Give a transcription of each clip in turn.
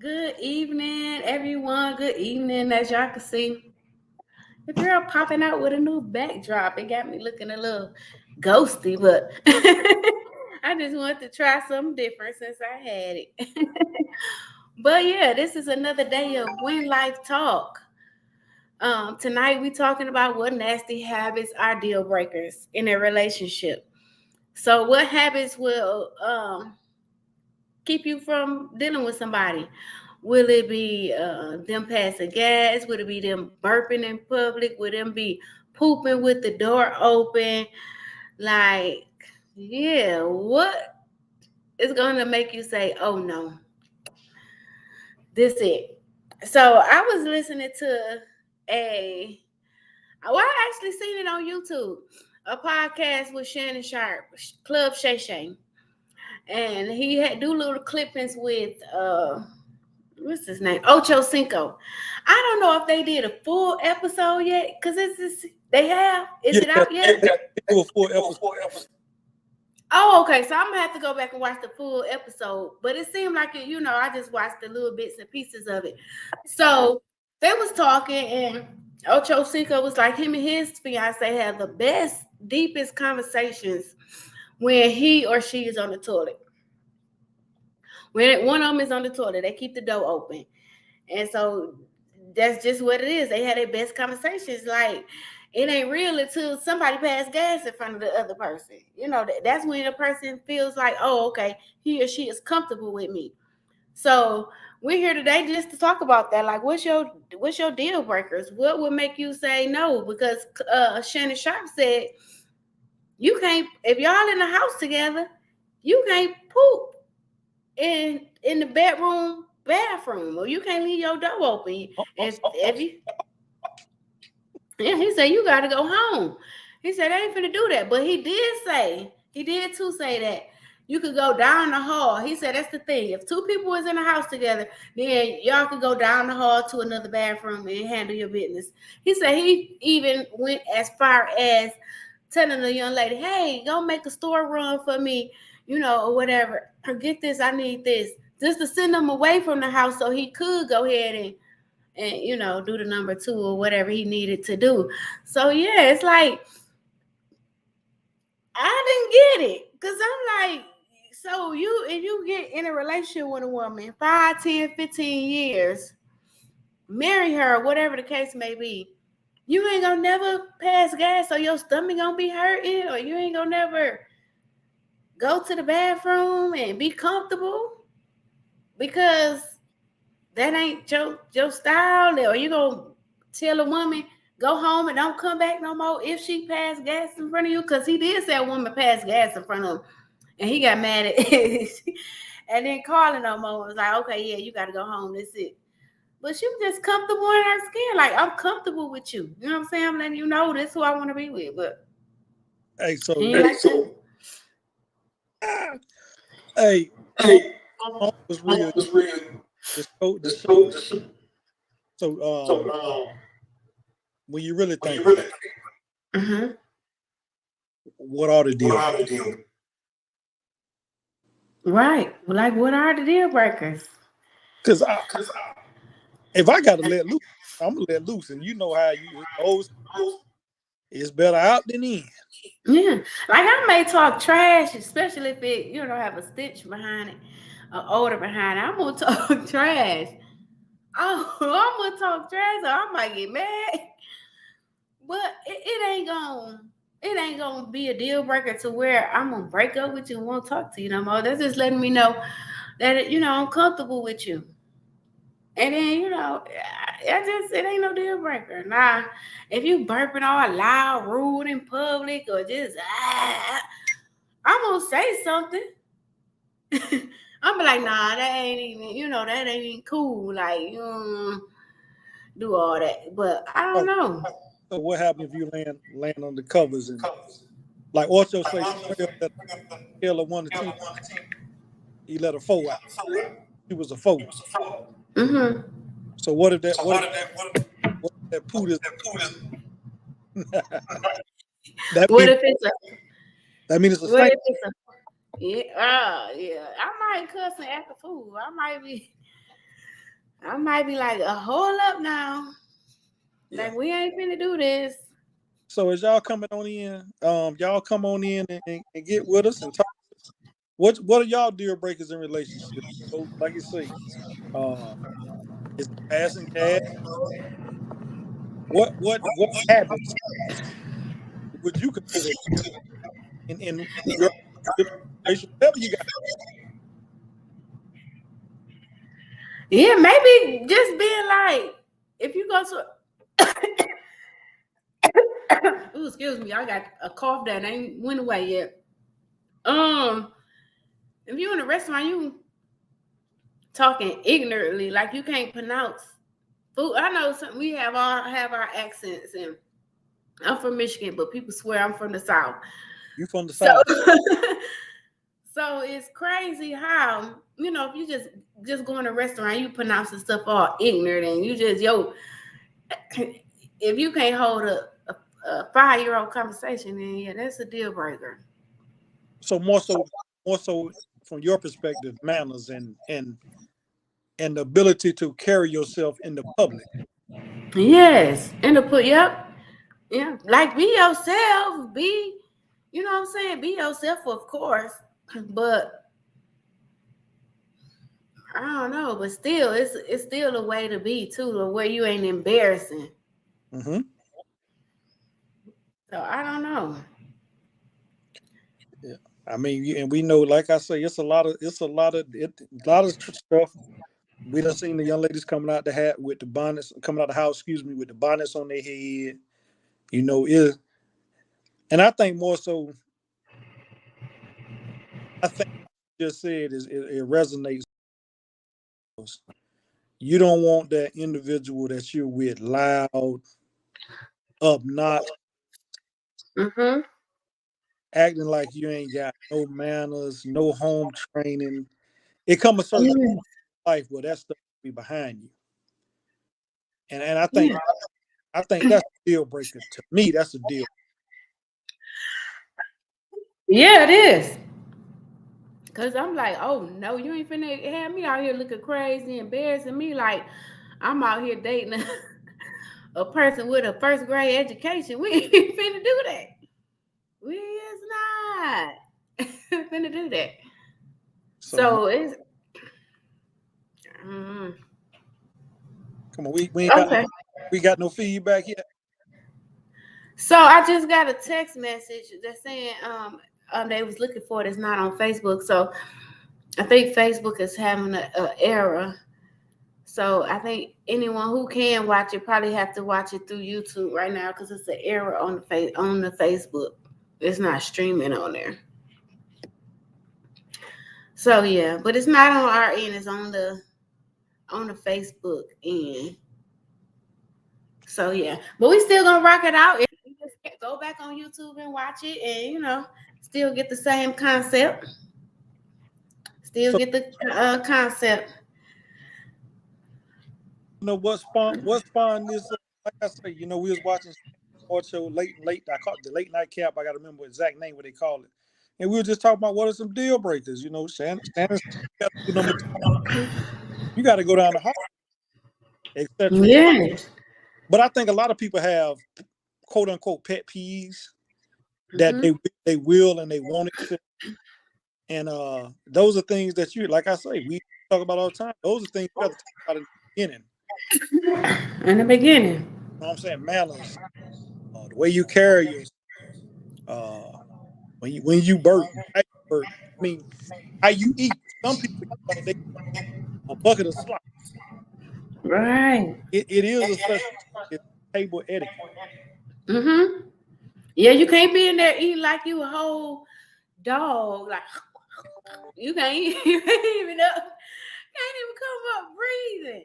Good evening, everyone. Good evening. As y'all can see, the girl popping out with a new backdrop. It got me looking a little ghosty, but I just wanted to try something different since I had it. But yeah, this is another day of When Life Talk. Tonight we talking about what nasty habits are deal breakers in a relationship. So what habits will keep you from dealing with somebody? Will it be them passing gas? Will it be them burping in public? Will them be pooping with the door open? Like, yeah, what is going to make you say, oh no, this it? So I was listening to I actually seen it on YouTube, a podcast with Shannon Sharp, Club Shay Shay. And he had do little clippings with what's his name? Ocho Cinco. I don't know if they did a full episode yet, because they have. Is it out yet? They do a full episode. Oh, okay. So I'm gonna have to go back and watch the full episode. But it seemed like I just watched the little bits and pieces of it. So they was talking, and Ocho Cinco was like, him and his fiance have the best, deepest conversations when he or she is on the toilet. When one of them is on the toilet, they keep the door open. And so that's just what it is. They had their best conversations. Like, it ain't real until somebody pass gas in front of the other person. That's when the person feels like, oh, okay, he or she is comfortable with me. So we're here today just to talk about that. Like, what's your deal breakers? What would make you say no? Because Shannon Sharp said, you can't, if y'all in the house together, you can't poop in the bathroom, or you can't leave your door open. He said you got to go home. He said I ain't finna do that, but he did too say that you could go down the hall. He said that's the thing. If two people was in the house together, then y'all could go down the hall to another bathroom and handle your business. He said he even went as far as telling the young lady, hey, go make a store run for me, or whatever. Forget this, I need this. Just to send them away from the house so he could go ahead and do the number 2 or whatever he needed to do. So yeah, it's like, I didn't get it. Because I'm like, so if you get in a relationship with a woman 5, 10, 15 years, marry her, whatever the case may be, you ain't gonna never pass gas, so your stomach gonna be hurting, or you ain't gonna never go to the bathroom and be comfortable, because that ain't your style. Or you gonna tell a woman go home and don't come back no more if she passed gas in front of you? Because he did say a woman passed gas in front of him, and he got mad at it and then calling no more. It was like, okay, yeah, you got to go home. That's it. But she was just comfortable in her skin. Like, I'm comfortable with you. You know what I'm saying? I'm letting you know this is who I want to be with. But hey, so was real. So when you really think, what are the deal? Right. Like, what are the deal breakers? Because if I got to let loose, I'm going to let loose. And you know how you always, it's better out than in. Yeah. Like, I may talk trash, especially if it, have a stitch behind it, an odor behind it. I'm going to talk trash. Oh, I'm going to talk trash, or I might get mad. But it ain't gonna be a deal breaker to where I'm gonna break up with you and won't talk to you no more. That's just letting me know that I'm comfortable with you. And then it ain't no deal breaker. Nah, if you burping all loud, rude in public, or just I'm gonna say something. I'm be like, nah, that ain't even that ain't even cool. Like, do all that, but I don't know. So what happened if you land on the covers and like Ocho say, scale of 1 to 10, he let a 4 out. He was a 4. Mm-hmm. So what if that poo is? What if it's a? That means it's a what saint. if it's a? Yeah, yeah. I might cuss and act a fool. I might be like, hold up now. Yeah. Like we ain't finna do this. So as y'all coming on in, y'all come on in and get with us and talk. What are y'all deal breakers in relationships? So, like you say, uh, is passing gas? What habits would you consider in your relationship? Whatever you got. Yeah, maybe just being like, if you go to ooh, excuse me, I got a cough that ain't went away yet. If you in a restaurant, you talking ignorantly, like you can't pronounce food. I know we have our accents, and I'm from Michigan, but people swear I'm from the South. You from the So, South? so it's crazy how if you just go in a restaurant, you pronounce the stuff all ignorant, and you just if you can't hold a 5-year-old conversation, then yeah, that's a deal breaker. So more so from your perspective, manners and the ability to carry yourself in the public. Yes, and to put yeah, like be yourself, you know what I'm saying, be yourself, of course, but I don't know, but still, it's still a way to be too, to where you ain't embarrassing. Mm-hmm. So I don't know. Yeah. I mean, and we know, like I say, a lot of stuff. We done seen the young ladies coming out the hat with the bonnets, coming out the house, excuse me, with the bonnets on their head. Is and I think more so, I think you just said is it resonates. You don't want that individual that you're with loud, obnoxious, Mm-hmm. acting like you ain't got no manners, no home training. It come a certain Yeah. life where that stuff will be behind you. And Yeah. I think that's a deal breaker to me. That's a deal. Yeah, it is. Cause I'm like, oh no, you ain't finna have me out here looking crazy, embarrassing me like I'm out here dating a person with a first grade education. We ain't finna do that. We is not finna do that. So So it's mm, come on, we ain't got okay. we got no feedback yet. So I just got a text message that's saying they was looking for it. It's not on Facebook. So I think Facebook is having a error. So I think anyone who can watch it probably have to watch it through YouTube right now because it's an error on the Facebook. It's not streaming on there. So yeah, but it's not on our end. It's on the Facebook end. So yeah, but we still gonna rock it out. You just go back on YouTube and watch it, and still get the same concept. Still So get the concept. what spawned this? Like I say, we was watching sports show late. I caught the late night cap. I got to remember the exact name what they call it. And we were just talking about what are some deal breakers. Shannon number two, you got to go down the hall, etc. Yes. But I think a lot of people have quote unquote pet peeves that Mm-hmm. they will and they won't accept. And those are things that like I say, we talk about all the time. Those are things you have to talk about in the beginning. In the beginning. You know what I'm saying? Manners, the way you carry yourself, uh, when you burp, how you burp. I mean, how you eat. Some people they a bucket of slop. Right. It is a such it's table etiquette. Mm-hmm. Yeah, you can't be in there eating like you a whole dog. Like you can't, you can't even come up breathing.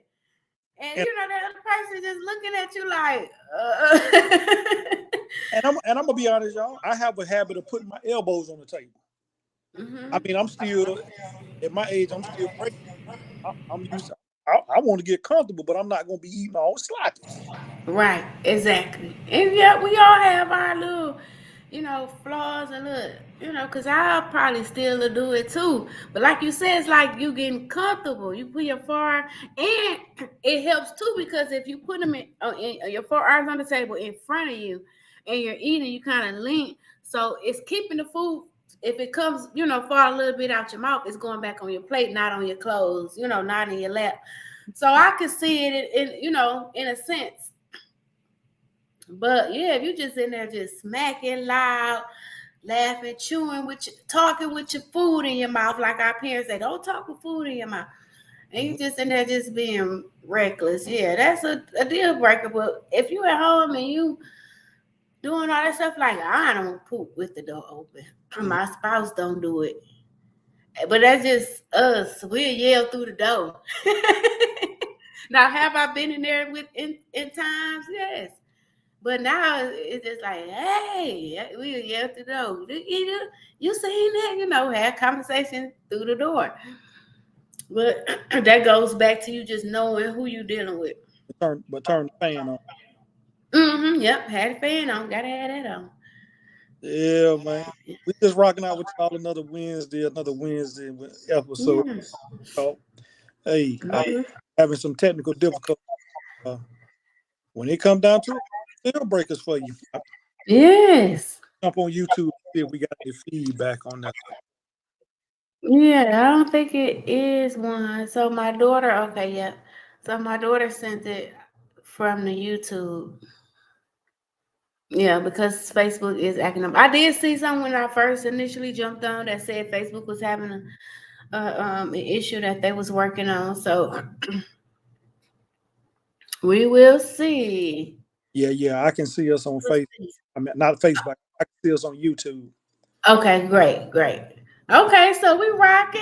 And And the other person just looking at you like, I'm gonna be honest, y'all. I have a habit of putting my elbows on the table. I mm-hmm. mean, I'm still at my age. I'm still breaking. I'm used. I want to get comfortable, but I'm not gonna be eating all sloppy. Right, exactly. And yeah, we all have our little, flaws and look, because I'll probably still do it too. But like you said, it's like you getting comfortable. You put your forearm, and it helps too because if you put them in your forearms on the table in front of you, and you're eating, you kind of lean, so it's keeping the food. If it comes, fall a little bit out your mouth, it's going back on your plate, not on your clothes, not in your lap. So I can see it in a sense. But yeah, if you just in there just smacking loud, laughing, chewing talking with your food in your mouth, like our parents say, don't talk with food in your mouth. And you just in there just being reckless. Yeah, that's a deal breaker. But if you at home and you doing all that stuff, like I don't poop with the door open. Mhm. My spouse don't do it. But that's just us. We'll yell through the door. Now, have I been in there in times? Yes. But now it's just like, hey, we yell through the door. You seen that? Have conversation through the door. But that goes back to you just knowing who you dealing with. But turn the fan on. Yep. Had a fan on. Gotta have that on. Yeah, man. We just rocking out with y'all another Wednesday episode. Yeah. So, hey, I'm Mhm. having some technical difficulty. Uh, when it come down to it, deal breakers for you. I Yes. jump on YouTube and see if we got any feedback on that. Yeah, I don't think it is one. So my daughter, okay, yeah. So my daughter sent it from the YouTube. Yeah, because Facebook is acting up. I did see something when I first initially jumped on that said Facebook was having an issue that they was working on. So we will see. Yeah, I can see us on We'll Facebook. see. I mean, not Facebook. I can see us on YouTube. Okay, great, great. Okay, so we rocking.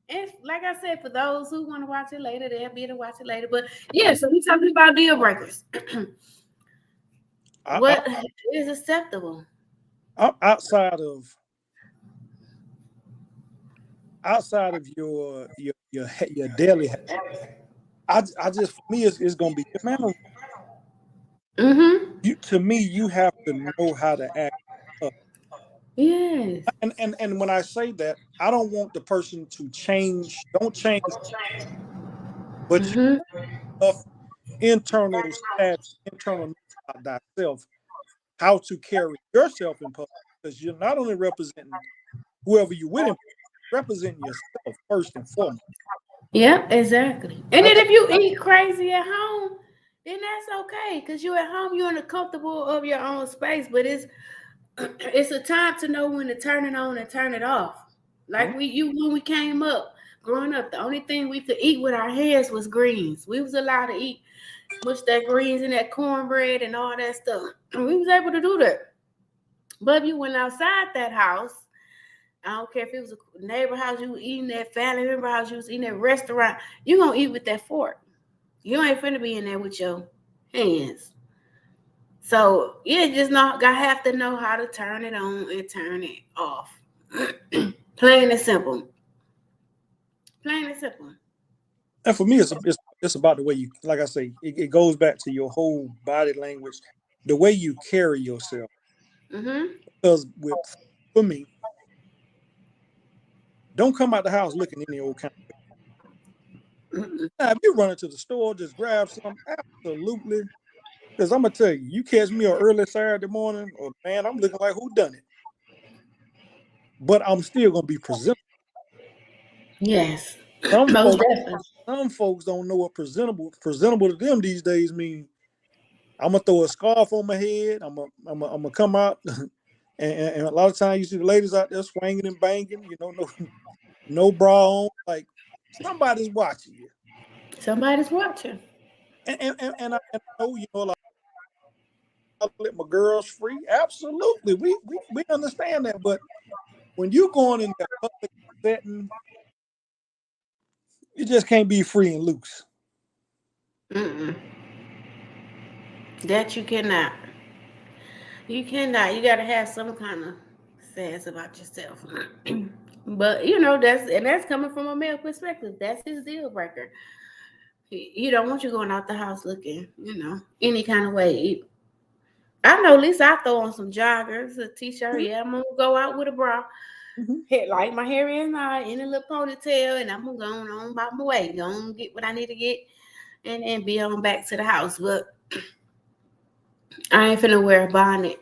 And like I said, for those who want to watch it later, they'll be able to watch it later. But yeah, so we talking about deal breakers. I, I, What is acceptable? I'm outside of your daily. I just for me it's gonna be your manner. Mm-hmm. You have to know how to act up. Yes. And when I say that, I don't want the person to change. Don't change, but you Mm-hmm. have internal stats, internal knowledge about thyself, how to carry yourself in public, because you're not only representing whoever you're with, representing yourself first and foremost. Yeah, exactly. And I then think if you eat crazy at home, then that's okay. Because you're at home, you're in the comfortable of your own space. But it's it's a time to know when to turn it on and turn it off. mm, Like when we came up, growing up, the only thing we could eat with our hands was greens. We was allowed to eat much that greens and that cornbread and all that stuff. We was able to do that. But if you went outside that house, I don't care if it was a neighbor house, you was eating that family member house, you was eating that restaurant, you gonna eat with that fork. You ain't finna be in there with your hands. So you just not gotta have to know how to turn it on and turn it off. Plain and simple. Plain and simple. and for me, it's about the way you, like I say, it goes back to your whole body language, the way you carry yourself. Mm-hmm. Because for me, don't come out the house looking any old kind. Mm-mm. Now, if you run into the store, just grab some. Absolutely. Because I'm gonna tell you, you catch me on early Saturday morning, or man, I'm looking like who done it. But I'm still gonna be presentable. Yes. Some Most folks, definitely. some folks don't know what presentable to them these days mean. I'm gonna throw a scarf on my head. I'm gonna come out, and a lot of times you see the ladies out there swinging and banging. No bra on. Like somebody's watching you. Somebody's watching. And I know I let my girls free. Absolutely, we understand that. But when you going in that public setting, you just can't be free and loose. Mm-mm. That you cannot. You cannot. You gotta have some kind of sense about yourself. But that's coming from a male perspective. That's his deal breaker. He don't want you going out the house looking, any kind of way. I know at least I throw on some joggers, a t-shirt. Mhm. Yeah, I'm gonna go out with a bra. Mhm. Like my hair is not in a little ponytail, and I'm gonna go on about my way. Go on get what I need to get, and then be on back to the house. But I ain't finna wear a bonnet.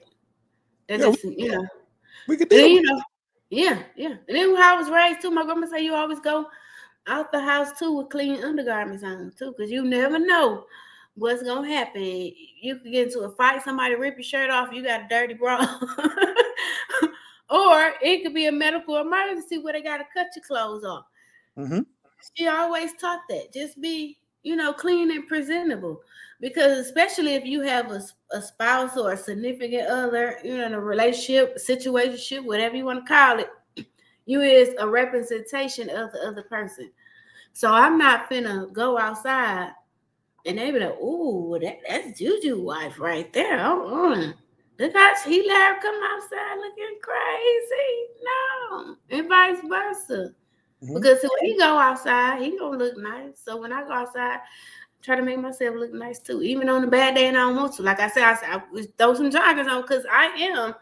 That Yeah, just we could and then deal. yeah. And then when I was raised too, my grandma said you always go out the house too with clean undergarments on too, because you never know what's gonna happen. You could get into a fight, somebody rip your shirt off, you got a dirty bra. Or it could be a medical emergency where they gotta cut your clothes off. Mm-hmm. She always taught that. Just be, clean and presentable. Because especially if you have a spouse or a significant other, in a relationship, situationship, whatever you want to call it, you is a representation of the other person. So I'm not finna go outside and they be like, "Ooh, that's Juju wife right there." Oh, look how he let her come outside looking crazy. No, and vice versa. Mm-hmm. Because when he go outside, he gonna look nice. So when I go outside, I try to make myself look nice too, even on a bad day and I don't want to. Like I said, I throw some joggers on because I am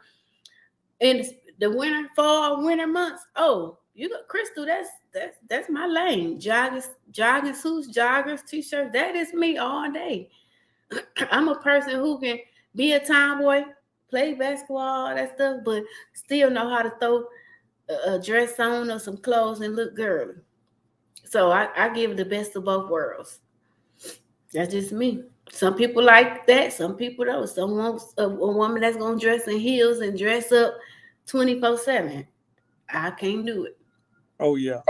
in the winter, fall, winter months. Oh, you got Crystal. That's my lane. Jogging suits, joggers, t-shirts. That is me all day. I'm a person who can be a tomboy, play basketball, all that stuff, but still know how to throw a dress on or some clothes and look girly. So I give the best of both worlds. That's just me. Some people like that. Some people don't. Some want a woman that's gonna dress in heels and dress up 24/7. I can't do it. Oh yeah.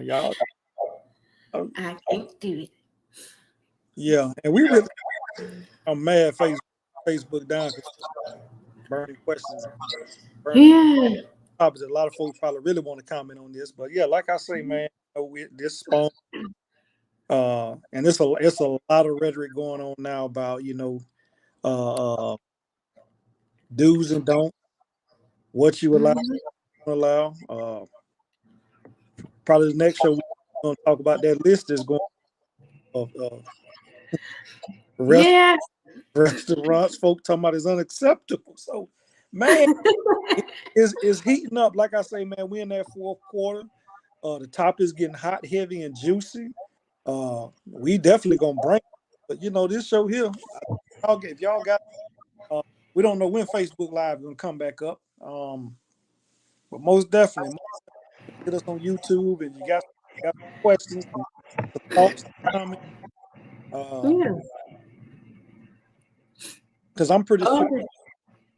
Y'all. I can't do it. Yeah, and we really I'm mad Facebook down because burning questions, burning Yeah. topics. A lot of folks probably really want to comment on this, but yeah, like I say, man, this spawn. And it's a lot of rhetoric going on now about uh, uh do's and don't, what you Mhm. allow. Probably the next show we're gonna talk about that list is going of rest, Yeah. restaurants. Folk talking about is unacceptable. So, man, it's heating up. Like I say, man, we in that fourth quarter. The top is getting hot, heavy, and juicy. We definitely gonna bring. But this show here, if y'all got Uh, we don't know when Facebook Live is gonna come back up. But most definitely, hit us on YouTube, and you got some questions, some thoughts, comments. Yeah. Because I'm pretty sure Okay.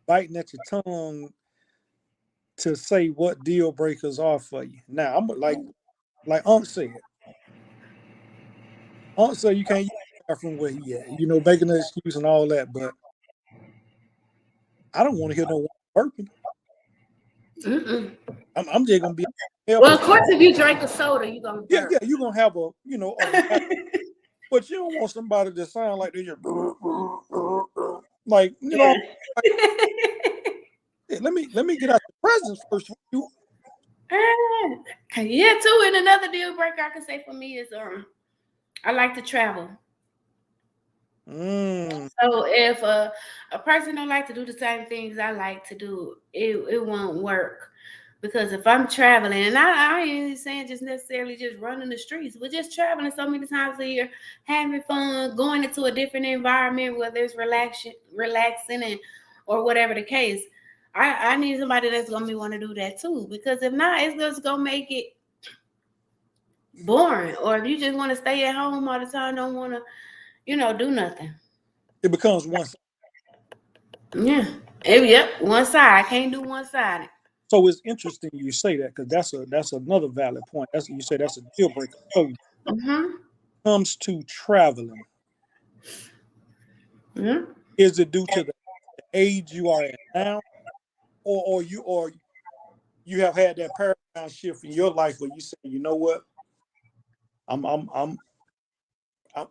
biting at your tongue to say what deal breakers are for you. Now, I'm like Unc said. Unc said you can't use the bathroom where he at. Making an excuse and all that. But I don't want to hear no one burping. Mm-mm. I'm just gonna be Well, helping. of course, if you drink a soda, you're gonna Yeah, burp. yeah. You're gonna have a but you don't want somebody to sound like they just like Yeah. like, hey, let me get out the presence first. Yeah, too. And another deal breaker I can say for me is I like to travel. Mm, So if a person don't like to do the same things I like to do, it won't work. Because if I'm traveling, and I ain't saying just necessarily just running the streets, but just traveling so many times a year, having fun, going into a different environment, whether it's relaxing and or whatever the case. I need somebody that's gonna be want to do that too. Because if not, it's just gonna make it boring. Or if you just want to stay at home all the time, don't want to, do nothing. it becomes one. Yeah. Yep. One side. I can't do one sided. So it's interesting you say that because that's another valid point. That's you say that's a deal breaker. So when it Mm-hmm. comes to traveling, Yeah. is it due to the age you are at now, or you have had that paradigm shift in your life where you say, you know what, I'm I'm I'm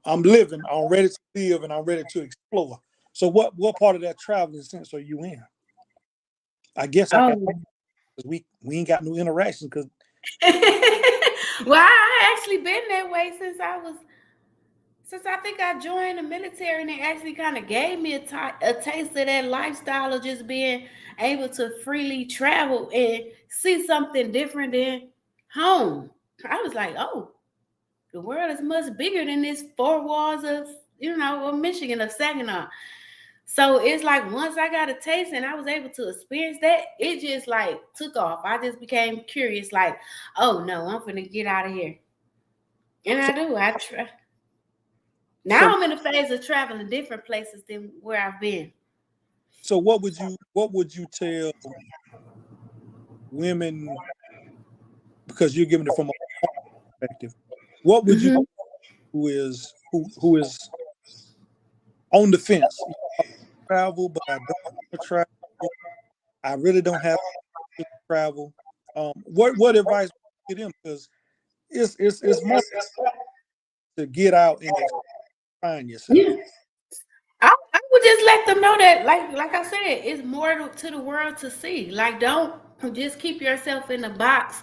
I'm living, I'm ready to live, and I'm ready to explore. So what part of that traveling sense are you in? I guess I got Oh. because we ain't got no interaction because Well, I actually been that way since I think I joined the military, and it actually kind of gave me a taste of that lifestyle of just being able to freely travel and see something different than home. I was like, oh, the world is much bigger than this four walls of, of Michigan, of Saginaw. So it's like once I got a taste and I was able to experience that, it just like took off. I just became curious, like, oh no, I'm gonna get out of here. And I So, do. I try. so, Now I'm in the phase of traveling different places than where I've been. so what would you tell women, because you're giving it from a perspective? What would you Hmm. who is on the fence? Travel, but I don't want to travel. I really don't have to travel. What advice would you give them? Because it's more to get out and find yourself. Yeah. I would just let them know that, like I said, it's more to the world to see. Like, don't just keep yourself in a box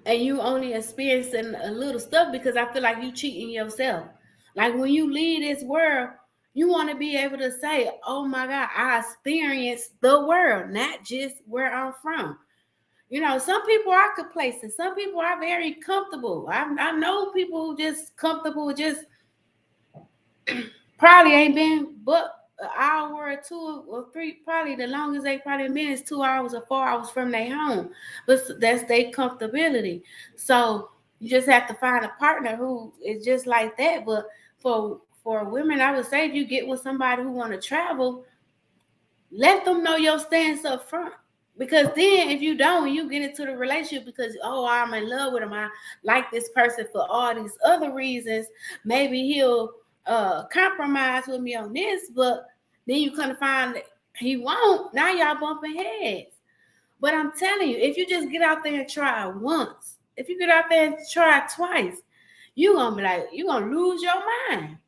and you only experiencing a little stuff, because I feel like you cheating yourself. Like when you leave this world, you want to be able to say, "Oh my God, I experienced the world, not just where I'm from." Some people are complacent. Some people are very comfortable. I know people who just comfortable with just probably ain't been but an hour or two or three. Probably the longest they probably been is 2 hours or 4 hours from their home. But that's their comfortability. So you just have to find a partner who is just like that. But for women, I would say if you get with somebody who want to travel, let them know your stance up front. Because then if you don't, you get into the relationship because, oh, I'm in love with him, I like this person for all these other reasons, maybe he'll compromise with me on this, but then you kind of find that he won't. Now y'all bumping heads. But I'm telling you, if you just get out there and try once, if you get out there and try twice, you're gonna lose your mind.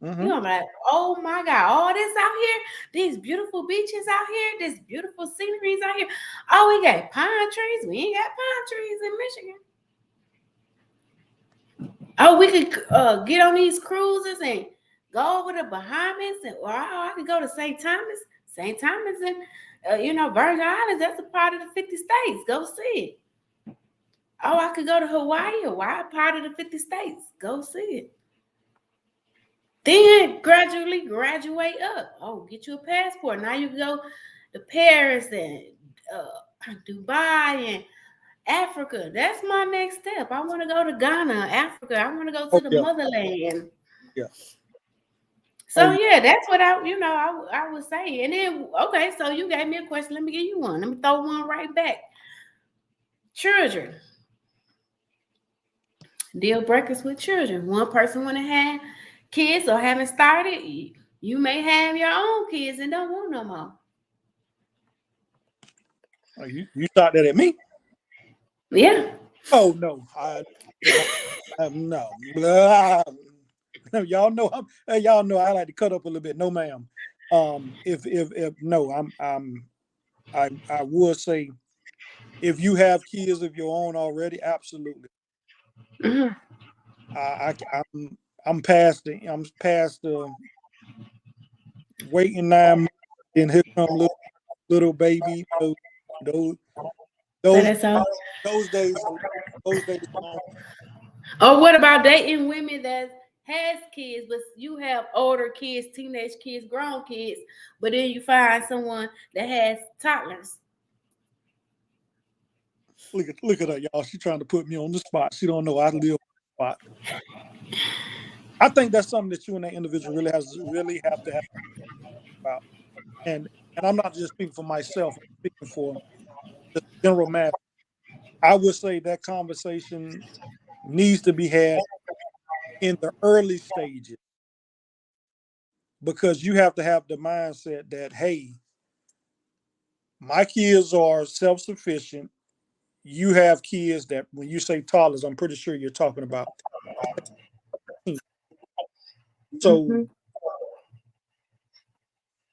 Mm-hmm. You're gonna be like, oh my God, all this out here, these beautiful beaches out here, this beautiful sceneries out here. Oh, we got pine trees. We ain't got pine trees in Michigan. Oh, we could get on these cruises and go over the Bahamas, and or I could go to St. Thomas. St. Thomas and Virgin Islands. That's a part of the 50 states. Go see it. Oh, I could go to Hawaii. Hawaii, part of the 50 states. Go see it. Then gradually graduate up. Oh, get you a passport. Now you can go to Paris and Dubai and Africa. That's my next step. I want to go to Ghana, Africa. I want to go Oh to the yeah, motherland. yeah. Oh So yeah. yeah, that's what I would say. And then okay, so you gave me a question. Let me give you one. Let me throw one right back. Children, deal breakers with children. One person want to have kids or haven't started. You may have your own kids and don't want no more. Oh, you thought that at me? Yeah. Oh no, no. Blah. Y'all know y'all know I like to cut up a little bit. No, ma'am. If no, I would say if you have kids of your own already, absolutely. Mhm. I'm past the waiting 9 months, and here come little baby. Those So those that's all. those days those days long. Or what about dating women that has kids, but you have older kids, teenage kids, grown kids, but then you find someone that has toddlers? Look at her, y'all. She trying to put me on the spot. She don't know I live on the spot. I think that's something that you and that individual really have to have about. And I'm not just speaking for myself. I'm speaking for the general mass. I would say that conversation needs to be had in the early stages because you have to have the mindset that, hey, my kids are self-sufficient. You have kids that when you say toddlers, I'm pretty sure you're talking about. So Mm-hmm.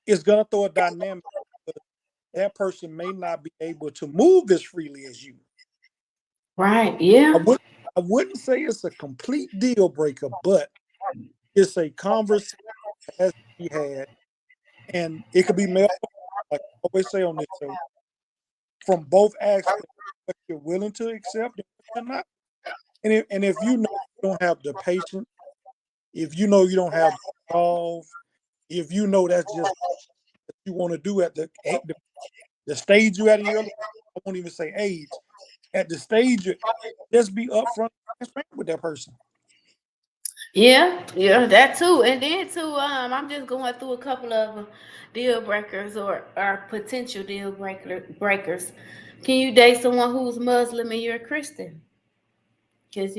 it's gonna throw a dynamic. That person may not be able to move as freely as you. Right. I Yeah. would I wouldn't say it's a complete deal breaker, but It's a conversation that has to be had, and it could be male, like I always say on this show, from both aspects, what you're willing to accept and what you're not. And if you know you don't have the patience, if you know you don't have the resolve, if you know that's just what you want to do at the stage you at in your life, I won't even say age, at the stage you just be upfront and transparent with that person. Yeah, that too. And then too, I'm just going through a couple of deal breakers or potential breakers. Can you date someone who's Muslim and you're a Christian? Because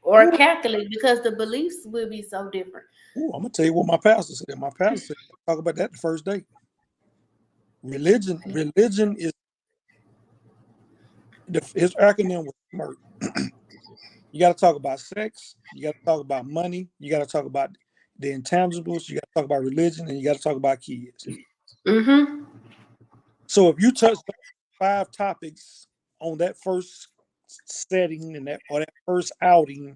or Ooh, Catholic, because the beliefs will be so different. ooh, I'm gonna tell you what my pastor said. My pastor said, talk about that the first day. Religion is his acronym was SMIRT. You got to talk about sex. You got to talk about money. You got to talk about the intangibles. You got to talk about religion, and you got to talk about kids. Mm-hmm. So if you touch those 5 topics on that first setting and that first outing,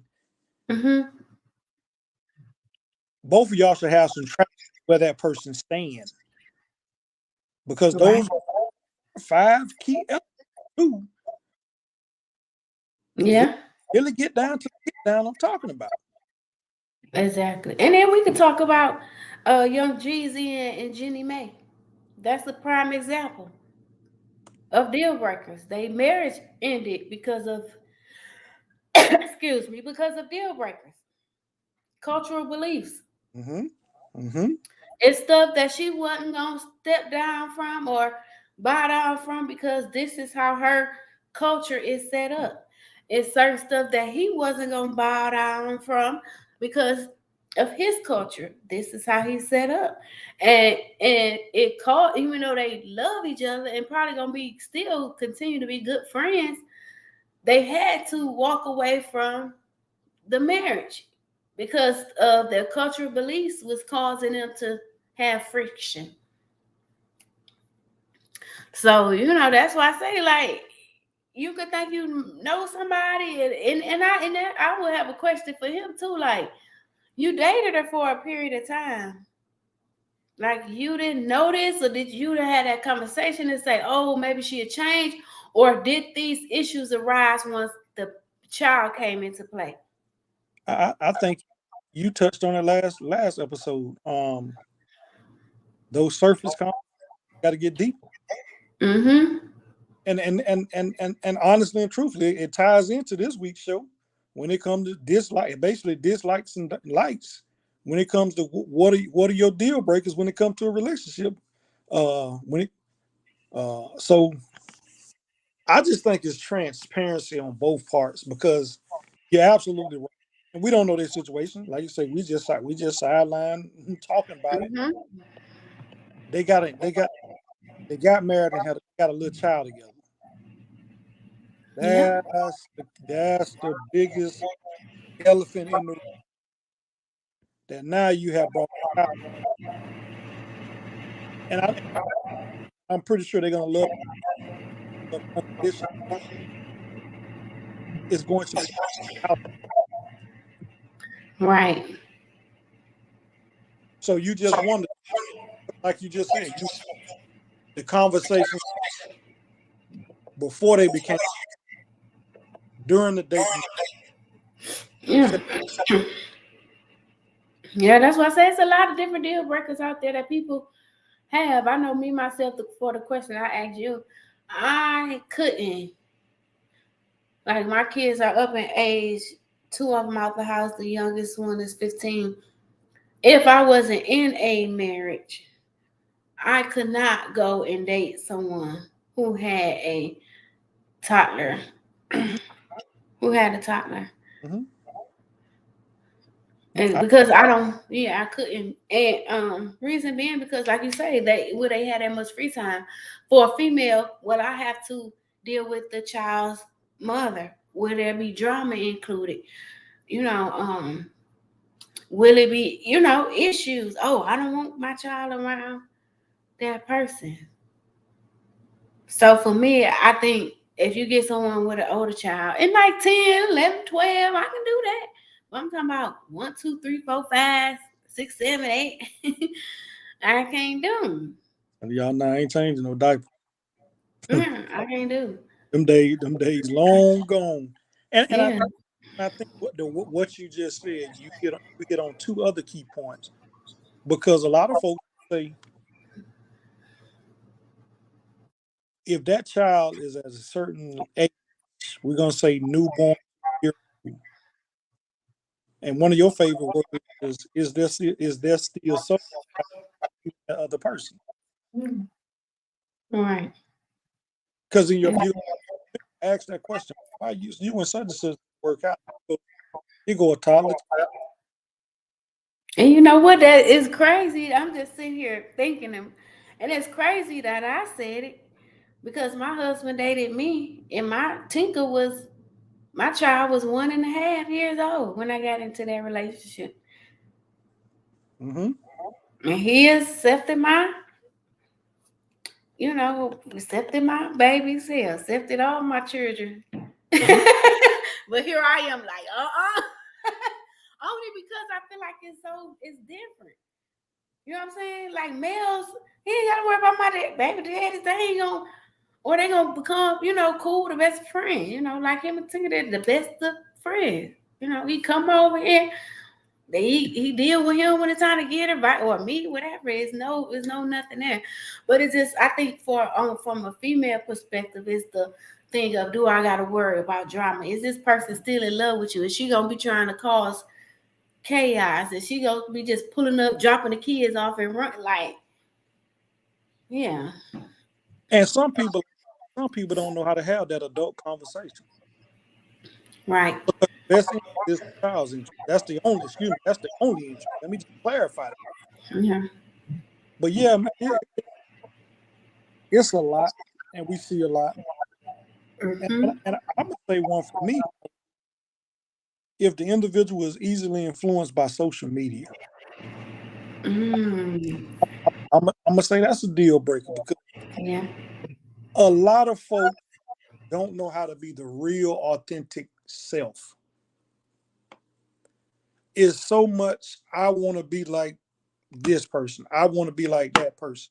Mm-hmm. both of y'all should have some track where that person stands, because Right. those are 5 key elements too to Yeah, really get down to the get down I'm talking about. exactly. And then we could talk about young Jeezy and Jenny May. That's a prime example of deal breakers. They marriage ended because of excuse me, because of deal breakers, cultural beliefs. Mm-hmm. Mm-hmm. It's stuff that she wasn't gonna step down from or bow down from because this is how her culture is set up. It's certain stuff that he wasn't gonna bow down from because of his culture. This is how he's set up. And it called, even though they love each other and probably gonna be still continue to be good friends, they had to walk away from the marriage because of their cultural beliefs was causing them to have friction. So that's why I say, like, you could think you know somebody, and that I would have a question for him too. Like, you dated her for a period of time. Like, you didn't notice, or did you have that conversation and say, "Oh, maybe she had changed," or did these issues arise once the child came into play? I think you touched on it last episode. Those surface comments got to get deeper. Mm-hmm. And honestly and truthfully, it ties into this week's show when it comes to basically dislikes and likes. When it comes to what are your deal breakers when it comes to a relationship? When it so I just think it's transparency on both parts, because you're absolutely right. And we don't know their situation. Like you say, we just sideline talking about it. Mm-hmm. They got married and got a little child together. Yeah. That's the biggest elephant in the room, that now you have brought a child. And I'm pretty sure they're gonna love unconditional. It's going to be out. Right. So you just wonder, like you just said, the conversation before they became, during the dating. Yeah. Yeah, that's why I say it's a lot of different deal breakers out there that people have. I know me myself for the question I asked you, I couldn't. Like, my kids are up in age, two of them out the house, the youngest one is 15. If I wasn't in a marriage, I could not go and date someone who had a toddler. Who had a toddler. Mhm. And because I don't, yeah, I couldn't. And reason being because, like you say, they had that much free time. For a female, well, I have to deal with the child's mother. Will there be drama included? You know, will it be, issues? Oh, I don't want my child around that person. So for me, I think if you get someone with an older child, in like 10, 11, 12, I can do that. Well, I'm talking about 1, 2, 3, 4, 5, 6, 7, 8. I can't do them. And y'all now ain't changing no diaper. I can't do. Them days long gone. And Yeah. I think what you just said, you hit on two other key points because a lot of folks say if that child is at a certain age, we're gonna say newborn year old, and one of your favorite words is there still so the other person? Right. Because in your view, ask that question, why you and such and such work out? You go a toddler. And you know what? That is crazy. I'm just sitting here thinking, and it's crazy that I said it because my husband dated me, and my child was 1.5 years old when I got into that relationship, Mm-hmm. and he accepted accepted my babies. He accepted all my children. Mm-hmm. But here I am, like, only because I feel like it's different. You know what I'm saying? Like males, he ain't gotta worry about my baby daddies. They ain't gonna, or they gonna become, cool, the best friend. Like him and Tinker, they're the best of friends. He come over here. He deal with him when it's time to get it right, or me, whatever. It's no nothing there. But it's just, I think from a female perspective, it's the thing of, do I gotta worry about drama? Is this person still in love with you? Is she gonna be trying to cause chaos? Is she gonna be just pulling up, dropping the kids off and run? Like, yeah, And some people don't know how to have that adult conversation. right, Best interest is the child's interest. That's the only, excuse me, that's the only interest. Let me just clarify that. yeah, But yeah, man, it's a lot, and we see a lot. And I'm gonna say one for me. If the individual is easily influenced by social media, mm, I'm gonna say that's a deal breaker because yeah, a lot of folks don't know how to be the real, authentic self. It's so much I want to be like this person. I want to be like that person.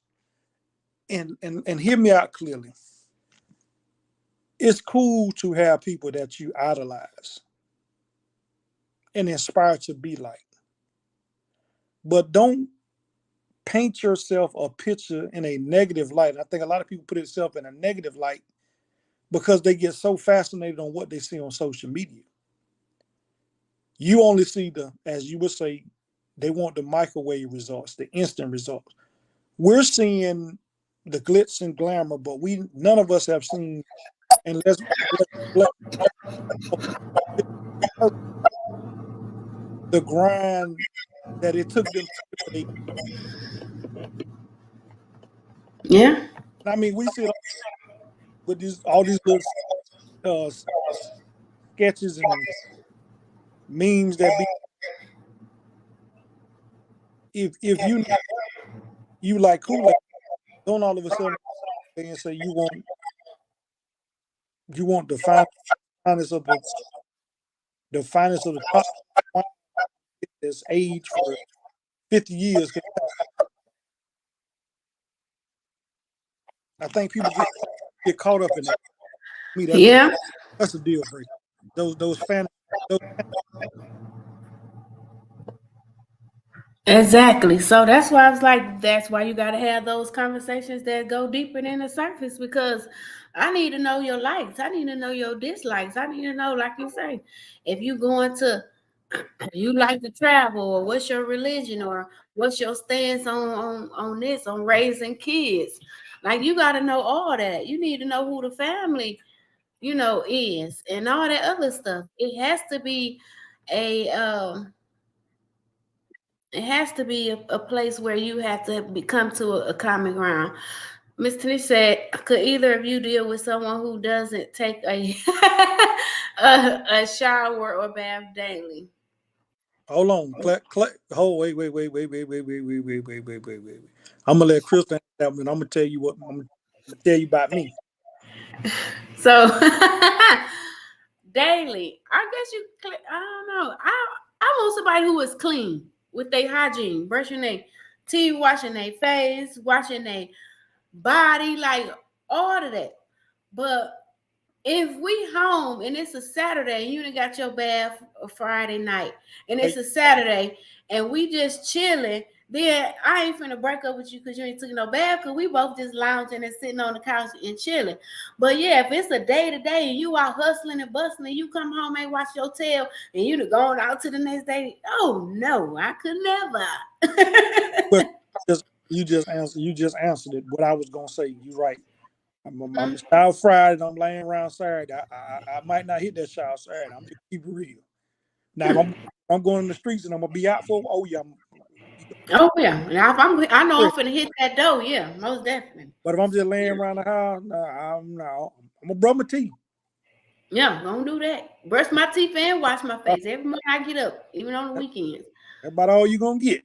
And hear me out clearly. It's cool to have people that you idolize and inspire to be like, but don't paint yourself a picture in a negative light. I think a lot of people put itself in a negative light because they get so fascinated on what they see on social media. You only see as you would say, they want the microwave results, the instant results. We're seeing the glitz and glamour, but none of us have seen, and the grind that it took them to. yeah, I mean, we see it with all these little uh, sketches and memes that be. If you like Kool-Aid, don't all of a sudden and say you want finest of the finest of the top wine that's aged for 50 years. I think people get caught up in that. To me, yeah. that's a deal breaker. Those fan those, Exactly. So that's why I was like, that's why you got to have those conversations that go deeper than the surface, because I need to know your likes. I need to know your dislikes. I need to know, like you say, if you going to, you like to travel, or what's your religion, or what's your stance on this, on raising kids. Like, you got to know all that. You need to know who the family, is, and all that other stuff. A um it has to be a place where you have to come to a common ground. Miss Tanish said, could either of you deal with someone who doesn't take a a shower or bath daily? hold on, hold wait. I'm gonna let Krista answer that one. I'm gonna tell you what I'm gonna tell you about me. So daily, I guess I don't know. I want somebody who is clean with their hygiene, brushing their teeth, washing their face, washing their body, like all of that. But if we home and it's a Saturday and you done got your bath a Friday night and it's a Saturday and we just chilling, then I ain't finna break up with you because you ain't took no bath, because we both just lounging and sitting on the couch and chilling. But yeah, if it's a day to day and you out hustling and bustling, you come home and watch your tail and you done going out to the next day, oh no, I could never. But you just answered it. What I was gonna say, you right. I'm shower Friday and I'm laying around Saturday. I might not hit that shower Saturday. I'm just keep it real. Now I'm going in the streets and I'm gonna be out for. Oh yeah. Oh yeah. Now if I know I'm finna hit that dough, yeah, most definitely. But if I'm just laying around the house, I'm gonna brush my teeth. Yeah, don't do that. Brush my teeth and wash my face every morning I get up, even on the weekends. That's about all you gonna get.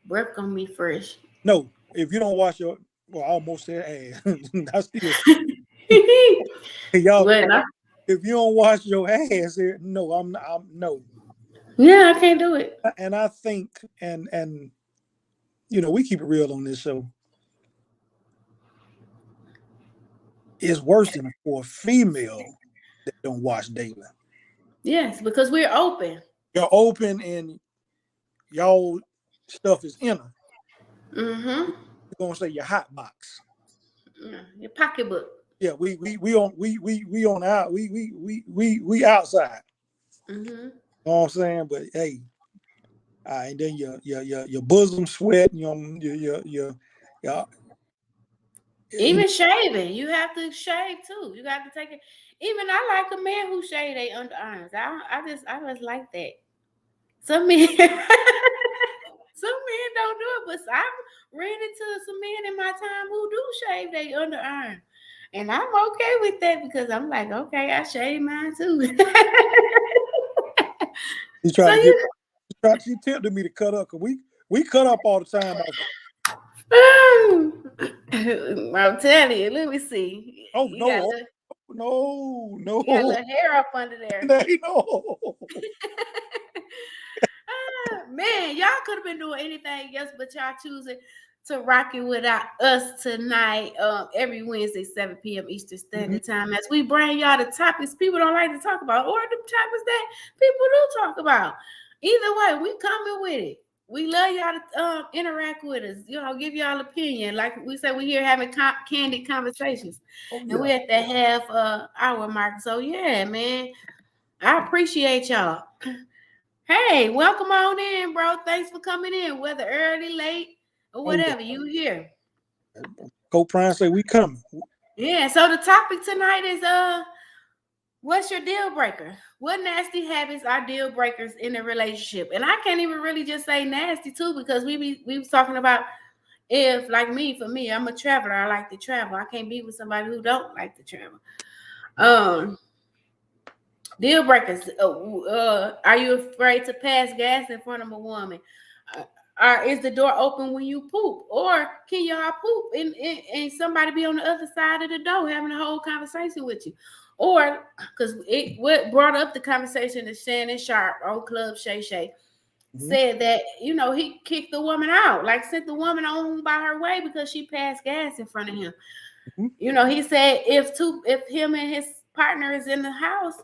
Breath gonna be fresh. No, if you don't wash your, well, I almost said ass. I still, y'all. Well, If you don't wash your ass, no, I'm no. Yeah, I can't do it. And I think, and you know, we keep it real on this show. It's worse than for a female that don't wash daily. Yes, because we're open. You're open and y'all stuff is in her. Mm-hmm. You're gonna say your hot box. Yeah, your pocketbook. Yeah, we on out we outside. Mm-hmm. You know what I'm saying? But hey, and then your bosom sweat, your even shaving, you have to shave too. You got to take it. Even I like a man who shave their underarms. I just like that. Some men some men don't do it, but I've ran into some men in my time who do shave their underarm. And I'm okay with that because I'm like, okay, I shave mine too. She tempted me to cut up because we cut up all the time. I'm telling you, let me see. Oh You no, You got a little hair up under there. No. Man, y'all could have been doing anything else, but y'all choosing to rock it with us tonight, every Wednesday, 7 p.m. Eastern Standard Time, as we bring y'all the topics people don't like to talk about, or the topics that people do talk about. Either way, we coming with it. We love y'all to interact with us, give y'all opinion. Like we said, we here having candid conversations. And we at the half hour mark. So yeah, man, I appreciate y'all. Hey, welcome on in, bro. Thanks for coming in, whether early, late, or whatever. You here. Co-Prime say we coming. Yeah, so the topic tonight is what's your deal breaker? What nasty habits are deal breakers in a relationship? And I can't even really just say nasty too, because we was talking about if, like for me, I'm a traveler. I like to travel. I can't be with somebody who don't like to travel. Deal breakers. Are you afraid to pass gas in front of a woman? Is the door open when you poop? Or can y'all poop and somebody be on the other side of the door having a whole conversation with you? Or, because what brought up the conversation is Shannon Sharp on Club Shay Shay said that, he kicked the woman out, like sent the woman on by her way because she passed gas in front of him. He said if him and his partner is in the house,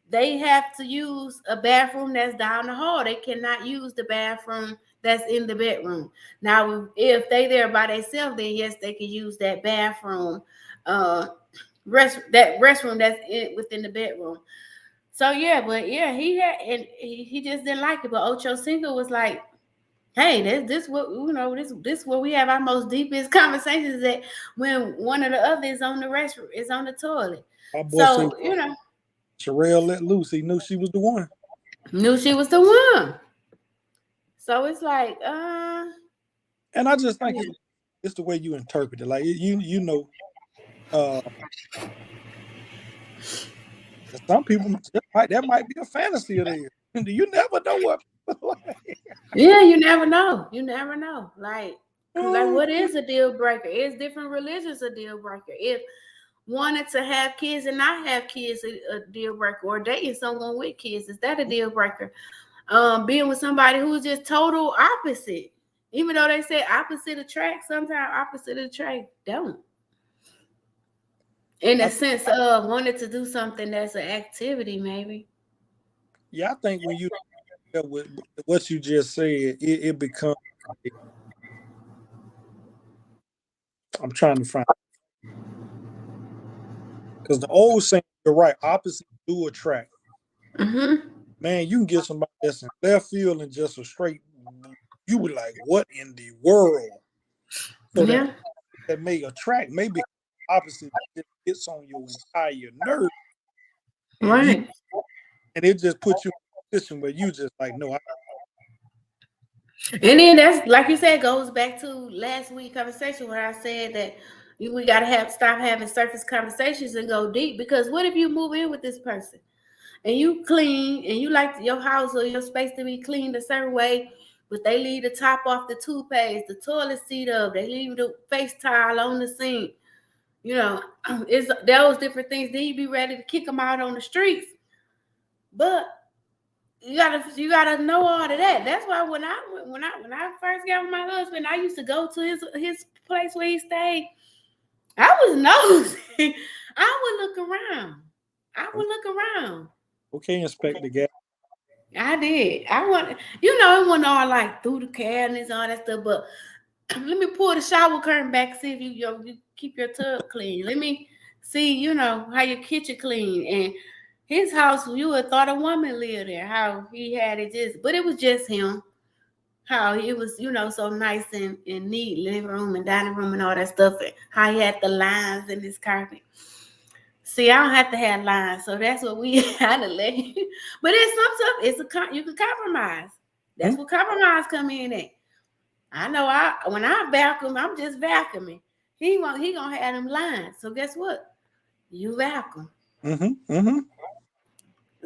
they have to use a bathroom that's down the hall. They cannot use the bathroom that's in the bedroom. Now, if they there by themselves, then yes, they can use that bathroom, restroom that's within the bedroom. So yeah, but yeah, he just didn't like it. But Ocho Cinco was like, hey, this this where we have our most deepest conversations, that when one of the others is on the restroom, is on the toilet. So Sherelle let loose. He knew she was the one. Knew she was the one. So it's like, and I just think it's the way you interpret it. Like some people that might be a fantasy of theirs. You never know what. Yeah, you never know. You never know. Like what is a deal breaker? Is different religions a deal breaker? If wanted to have kids and not have kids a deal breaker, or dating someone with kids, is that a deal breaker? Being with somebody who's just total opposite, even though they say opposite attract, sometimes opposite attract don't, in the I, sense of wanting to do something that's an activity, maybe. yeah, I think when you with what you just said, it becomes. I'm trying to find because the old saying, you're right, opposites do attract. Mm-hmm. Man, you can get somebody that's in left field and just a straight. You be like, what in the world? So Yeah. that may attract, maybe opposite just hits on your entire nerve, and you Right. and it just puts you in a position where you just like, no, And then that's like you said, goes back to last week conversation where I said that we gotta have stop having surface conversations and go deep. Because what if you move in with this person and you clean and you like your house or your space to be cleaned a certain way, but they leave the top off the toothpaste, the toilet seat up, they leave the face towel on the sink. You know, it's those different things. Then you be ready to kick them out on the streets. But you gotta know all of that. That's why when I first got with my husband, I used to go to his place where he stayed. I was nosy. I would look around. I would look around. okay, inspect the gas. I did. I want, it wasn't all like through the cabinets, all that stuff. But let me pull the shower curtain back, see if you keep your tub clean. Let me see, how your kitchen clean. And his house, you would have thought a woman lived there. How he had it but it was just him. How it was, so nice and neat, living room and dining room and all that stuff. And how he had the lines in his carpet. See, I don't have to have lines, so that's what we had to let. But it's some stuff. You can compromise. Hmm? That's what compromise come in at. I know when I vacuum, I'm just vacuuming. He gonna have them lines. So guess what? You vacuum. Mm-hmm. Mm-hmm.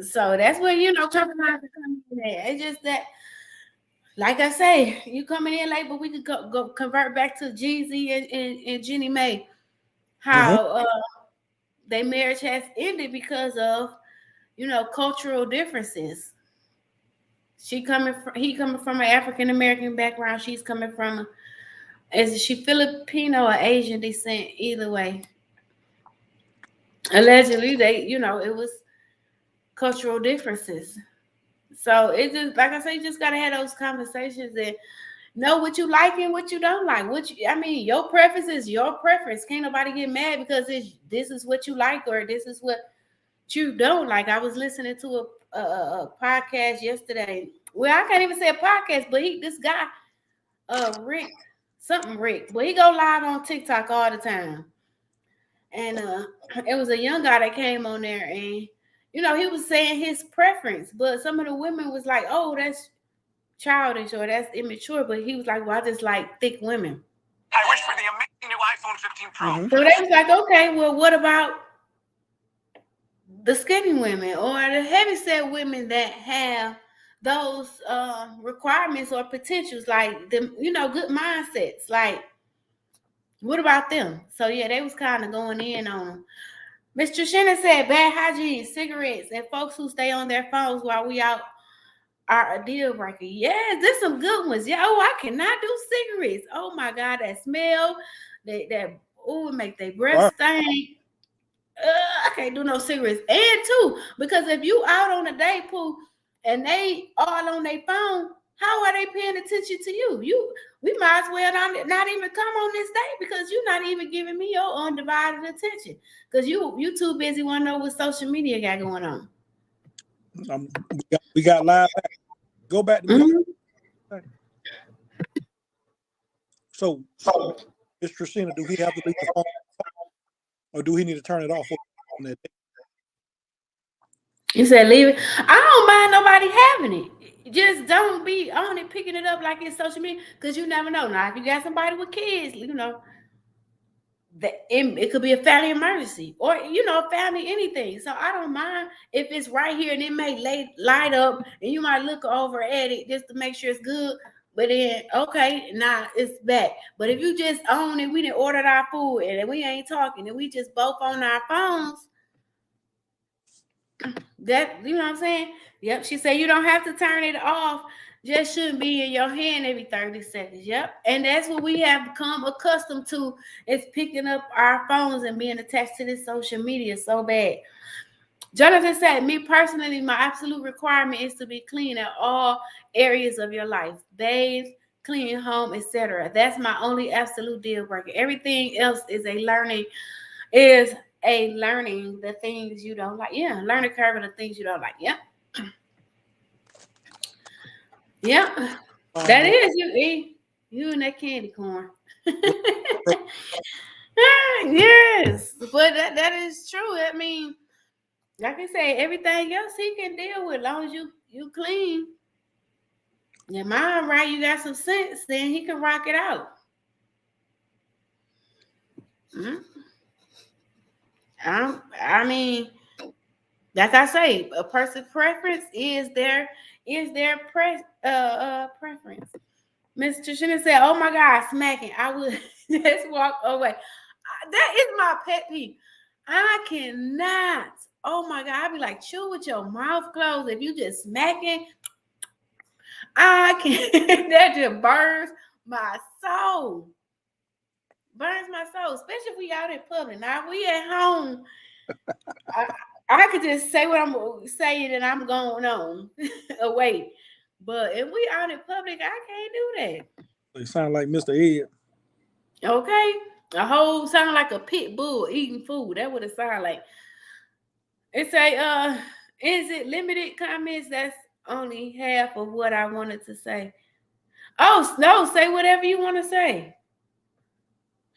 So that's where compromise come in at. It's just that, like I say, you coming in late, but we could go convert back to Jeezy and Jenny Mae. Mm-hmm. How their marriage has ended because of cultural differences. He coming from an African American background. She's coming from, is she Filipino or Asian descent? Either way, allegedly it was cultural differences. So it just, like I say, you just gotta have those conversations and know what you like and what you don't like. Your preference is your preference. Can't nobody get mad because this is what you like or this is what you don't like. I was listening to a podcast yesterday. Well, I can't even say a podcast, but this guy, Rick, something Rick, but he go live on TikTok all the time. And it was a young guy that came on there, and he was saying his preference, but some of the women was like, "Oh, that's childish or that's immature," but he was like, "Well, I just like thick women." I wish for the amazing new iPhone 15 Pro. Mm-hmm. So they was like, "Okay, well, what about the skinny women or the heavyset women that have those requirements or potentials, like them, good mindsets? Like, what about them?" So yeah, they was kind of going in on them. Mr. Shannon said bad hygiene, cigarettes, and folks who stay on their phones while we out are a deal breaker. Yes, there's some good ones. Yeah, I cannot do cigarettes. Oh my God, that smell, that it make their breath stink. I can't do no cigarettes. And two, because if you out on a day pool and they all on their phone, how are they paying attention to you? We might as well not even come on this day because you're not even giving me your undivided attention because you too busy want to know what social media got going on. We got live. Go back to Mm-hmm. So, Mr. Tracina, do he have to leave the phone, or do he need to turn it off on that day? You said leave it. I don't mind nobody having it. Just don't be on it, picking it up like it's social media, because you never know. Now, if you got somebody with kids, that it could be a family emergency or a family anything. So I don't mind if it's right here and it may light up and you might look over at it just to make sure it's good. But then, okay, nah, it's back. But if you just own it, we didn't order our food and we ain't talking and we just both on our phones, that, you know what I'm saying? Yep. She said you don't have to turn it off. Just shouldn't be in your hand every 30 seconds. Yep. And that's what we have become accustomed to, is picking up our phones and being attached to this social media so bad. Jonathan said, me personally, my absolute requirement is to be clean at all areas of your life. Bathe, clean home, etc. That's my only absolute deal breaker. Everything else is a learning the things you don't like. Yeah, learning curve of the things you don't like. Yep. Yep. That is you eat. You and that candy corn. Yes. But that is true. I mean, like I say, everything else he can deal with as long as you clean. Your mind right, you got some sense, then he can rock it out. Mm. I mean, like I say, a person's preference is their preference. Miss Trishina said, "Oh my God, smacking! I would just walk away." That is my pet peeve. I cannot. Oh my God, I'd be like, chew with your mouth closed. If you just smacking, I can. That just burns my soul. Burns my soul, especially if we out in public. Now, if we at home, I, I could just say what I'm saying and I'm going on away. But if we out in public, I can't do that. They sound like Mr. Ed. Okay? A whole sound like a pit bull eating food. That would it sound like. It's a is it limited comments? That's only half of what I wanted to say. Oh no, say whatever you want to say.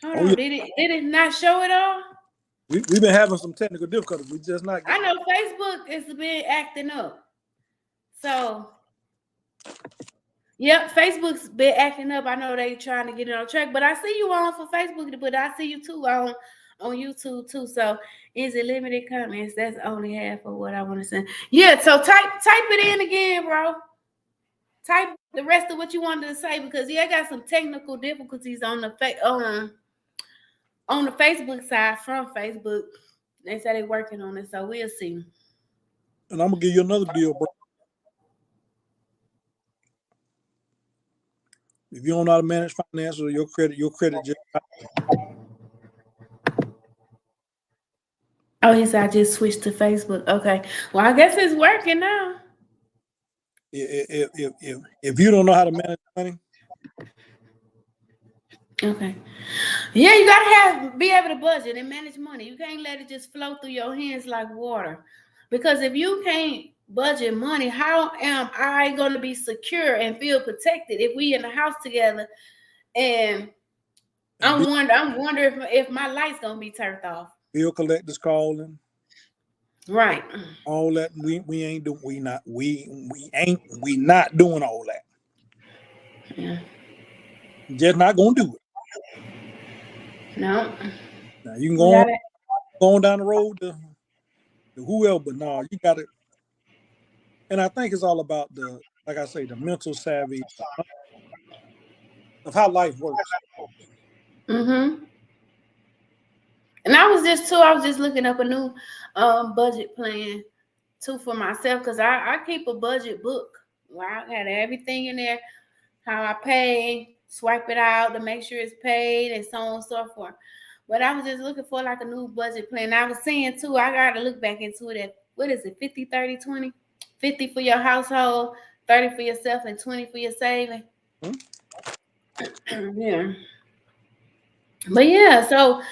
Hold Oh on, yeah, did it not show it all? we've been having some technical difficulties. We just not I getting. know Facebook has been acting up. So yep, Facebook's been acting up. I know they trying to get it on track, but I see you on for Facebook, but I see you too on YouTube too. So is it limited comments? That's only half of what I want to say. Yeah, so type it in again, bro. Type the rest of what you wanted to say because I got some technical difficulties on the Facebook side from Facebook. They said they're working on it, so we'll see. And I'm gonna give you another deal, bro. If you don't know how to manage finances or your credit just Oh, he said I just switched to Facebook. Okay. Well, I guess it's working now. if you don't know how to manage money, Okay. Yeah, you gotta be able to budget and manage money. You can't let it just flow through your hands like water. Because if you can't budget money, how am I gonna be secure and feel protected if we in the house together and and I'm wondering if my light's gonna be turned off. bill collectors calling, Right. all that we ain't doing. We not doing all that. Yeah. Just not gonna do it. No. Now you can We got it. go on down the road to whoever, but no, you got it. And I think it's all about like I say, the mental savvy of how life works. Mm-hmm. And I was just looking up a new budget plan too for myself because I keep a budget book where I got everything in there, how I pay, swipe it out to make sure it's paid, and so on and so forth. But I was just looking for like a new budget plan. I was saying too, I got to look back into it. What is it, 50, 30, 20? 50 for your household, 30 for yourself, and 20 for your saving. Hmm? Yeah. But yeah, so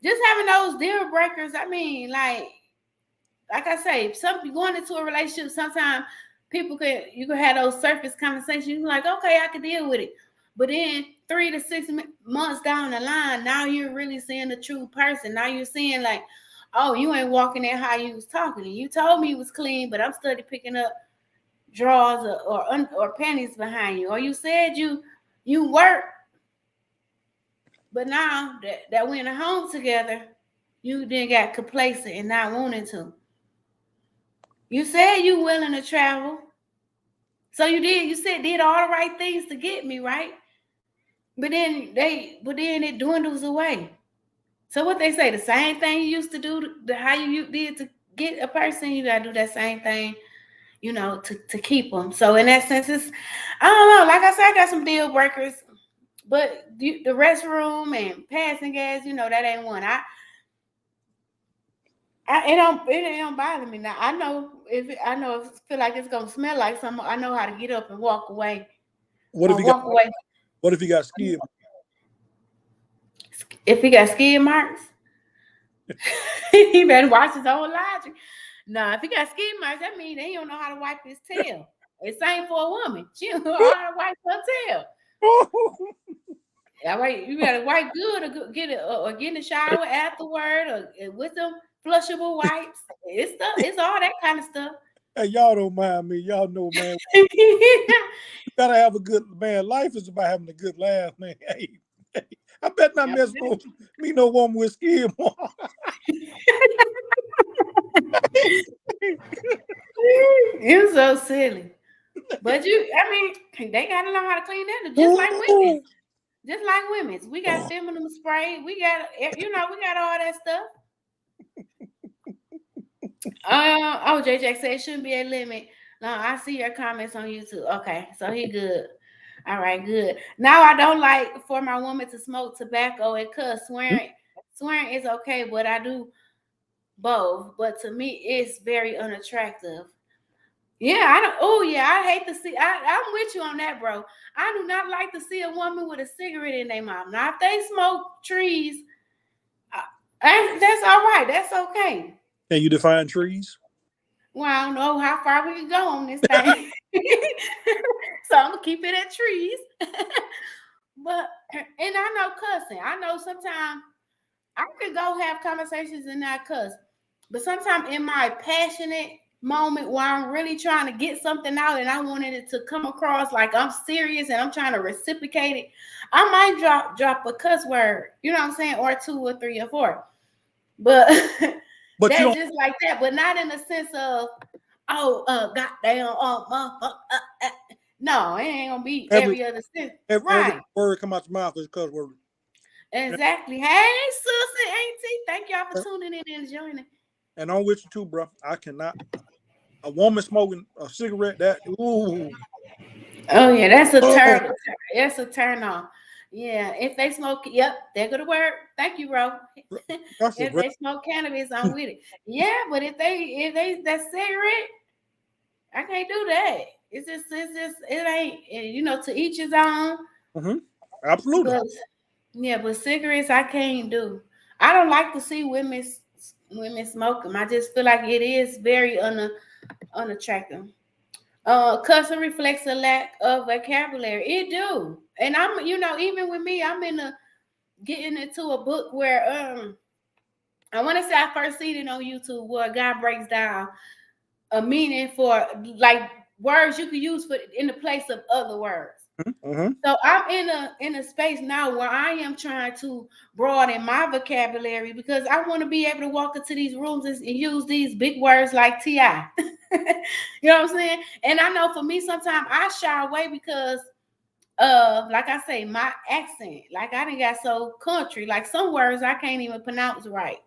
just having those deal breakers, I mean, like I say, some going into a relationship, sometimes you can have those surface conversations. You're like, okay, I can deal with it. But then 3 to 6 months down the line, now you're really seeing the true person. Now you're seeing like, oh, you ain't walking in how you was talking. And you told me you was clean, but I'm still picking up drawers or panties behind you. Or you said you work, but now that we're in a home together, you then got complacent and not wanting to. You said you willing to travel So you did all the right things to get me, right? But then it dwindles away. So what they say, the same thing you used to do, how you did to get a person, you gotta do that same thing, to keep them. So in that sense, I don't know. Like I said, I got some deal breakers, but the restroom and passing gas, that ain't one. It don't bother me now. I know if it feel like it's gonna smell like something, I know how to get up and walk away. What if he got? What if he got skid? If he got skid marks, he better watch his own logic. No, if he got skid marks, that means he don't know how to wipe his tail. It's same for a woman. She don't know how to wipe her tail. All right, you gotta wipe good or get it or get in the shower afterward or with them flushable wipes. It's all that kind of stuff. Hey, y'all don't mind me. Y'all know, man. You gotta have a good man. Life is about having a good laugh, man. Hey, I bet not mess with me no woman with skin marks. You're so silly. But they gotta learn how to clean that just like women. Just like women's. We got feminine spray. We got we got all that stuff. JJ said it shouldn't be a limit. No, I see your comments on YouTube. Okay, so he good. All right, good. Now I don't like for my woman to smoke tobacco and cuss. Swearing is okay, but I do both. But to me, it's very unattractive. Yeah, I hate to see. I'm with you on that, bro. I do not like to see a woman with a cigarette in their mouth. Now, if they smoke trees, that's all right. That's okay. Can you define trees? Well, I don't know how far we can go on this thing. So I'm gonna keep it at trees. But and I know cussing. I know sometimes I could go have conversations and not cuss. But sometimes in my passionate moment where I'm really trying to get something out and I wanted it to come across like I'm serious and I'm trying to reciprocate it, I might drop a cuss word, you know what I'm saying, or 2 or 3 or 4. But that's just like that, but not in the sense of goddamn motherfucker. No, it ain't gonna be every other sense. Every word come out your mouth is a cuss word. Exactly. Hey, Susie, Auntie, thank y'all for tuning in and joining. And I'm with you too, bro. I cannot. A woman smoking a cigarette, that ooh. Oh yeah, that's a terrible. That's a turn off. Yeah, if they smoke, yep, there go the word. Thank you, bro. If they smoke cannabis, I'm with it. Yeah, but if they that cigarette, I can't do that. It's just it ain't. To each his own. Mm-hmm. Absolutely. But cigarettes I can't do. I don't like to see women smoke them. I just feel like it is very unattractive. Cussing reflects a lack of vocabulary. It do, and I'm even with me, I'm getting into a book where I want to say I first seen it on YouTube where a guy breaks down a meaning for like words you could use in the place of other words. Mm-hmm. So I'm in a space now where I am trying to broaden my vocabulary because I want to be able to walk into these rooms and use these big words like TI. You know what I'm saying? And I know for me, sometimes I shy away because of, like I say, my accent. Like I done got so country. Like some words I can't even pronounce right.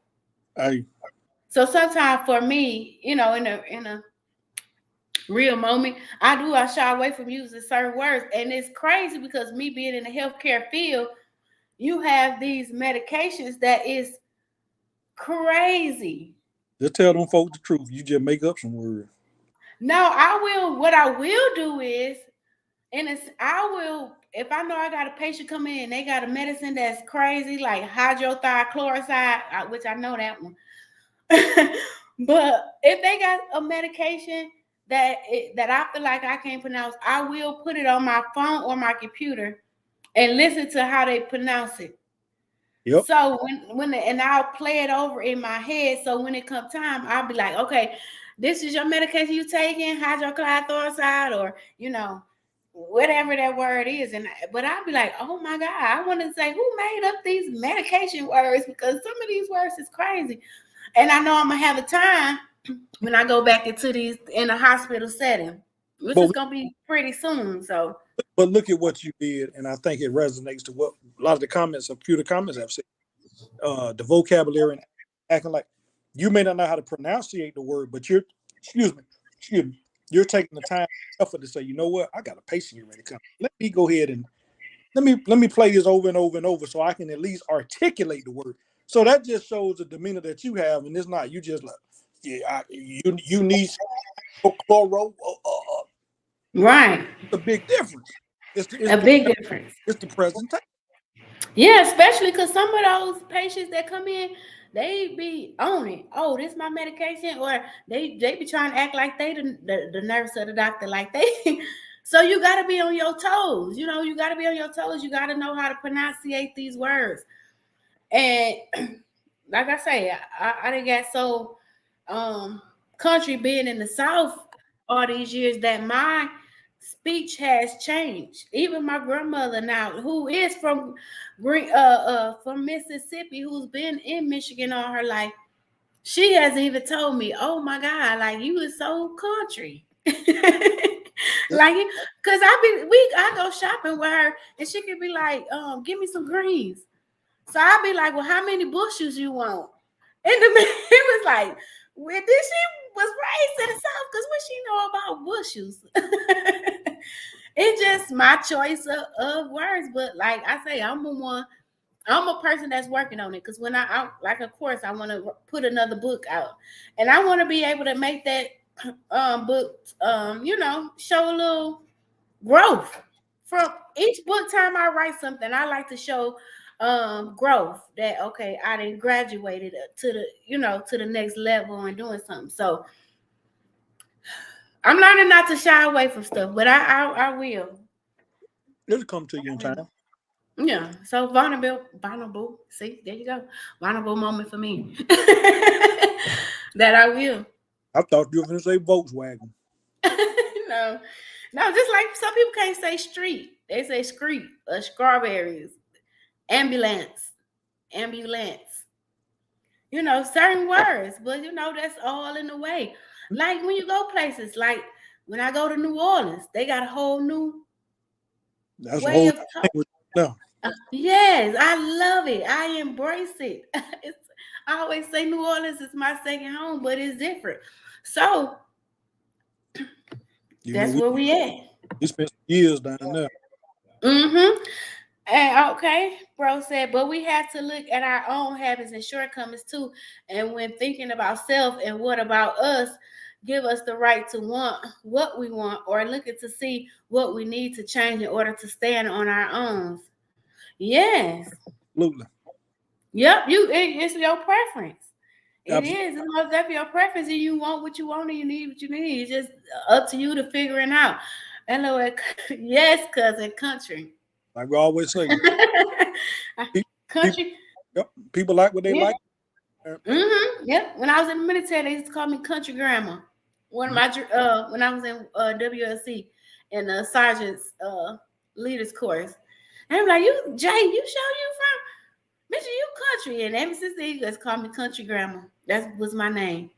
So sometimes for me, in a real moment, I shy away from using certain words. And it's crazy because me being in the healthcare field, you have these medications that is crazy. Just tell them folks the truth. You just make up some words. No, what I will do is, if I know I got a patient come in and they got a medicine that's crazy, like hydrochloride, which I know that one. But if they got a medication that I feel like I can't pronounce, I will put it on my phone or my computer and listen to how they pronounce it. Yep. So and I'll play it over in my head. So when it comes time, I'll be like, okay, this is your medication you taking, hydrochloride, or whatever that word is. But I'll be like, oh my God, I want to say who made up these medication words because some of these words is crazy. And I know I'm gonna have a time when I go back into these in a hospital setting. which But is gonna be pretty soon. So look at what you did, and I think it resonates to what a lot of the comments, a few of the comments have said. The vocabulary and acting like you may not know how to pronunciate the word, but excuse me, you're taking the time, effort to say, you know what, I got a patient here ready to come. Let me go ahead and let me play this over and over and over so I can at least articulate the word. So that just shows the demeanor that you have, and it's not you just like, yeah, you need chloro. right, It's a big difference. a big difference. It's the presentation. Yeah, especially because some of those patients that come in, they be on it. Oh, this my medication, or they be trying to act like they the nurse or the doctor, like they. So you got to be on your toes. You know, you got to be on your toes. You got to know how to pronunciate these words. And like I say, I done got so country being in the South all these years that my speech has changed. Even my grandmother now, who is from Mississippi, who's been in Michigan all her life, she has even told me, "Oh my God, like you is so country." Like, cause I go shopping with her, and she could be like, "Give me some greens." So I'd be like, "Well, how many bushels you want?" And the man he was like, "Well, this she was raised in the South, cause what she know about bushels?" It's just my choice of words, but like I say, I'm a person that's working on it because when I like, of course, I want to put another book out, and I want to be able to make that book, show a little growth from each book. Time I write something, I like to show growth that okay, I didn't graduated to the to the next level and doing something. So I'm learning not to shy away from stuff, but I will. It'll come to you I in will. time. Yeah. So vulnerable. See, there you go. Vulnerable moment for me. That I will. I thought you were going to say Volkswagen. No, no. Just like some people can't say street, they say street or strawberries, ambulance, ambulance. Certain words, but that's all in the way. Like when you go places, like when I go to New Orleans, they got a whole new That's a way whole of talking. language. No, Yes, I love it. I embrace it. I always say New Orleans is my second home, but it's different. So you know that's where we at. we spent some years down there. Mm-hmm. And okay, bro said, but we have to look at our own habits and shortcomings too. And when thinking about self and what about us, give us the right to want what we want or looking to see what we need to change in order to stand on our own. Yes. Absolutely. Yep. It's your preference. It Absolutely. is. It's most definitely your preference, and you want what you want, and you need what you need. It's just up to you to figure it out. And yes, cousin, country. Like we always say, pe- people, Country. yep, people like what they Yeah. like. Mm-hmm. Yep. When I was in the military, they used to call me country grandma. One of my when I was in WLC in the sergeant's leaders course, and I'm like, "You Jay, you sure you from Michigan? You country?" And ever since then, you just call me country grandma. That was my name.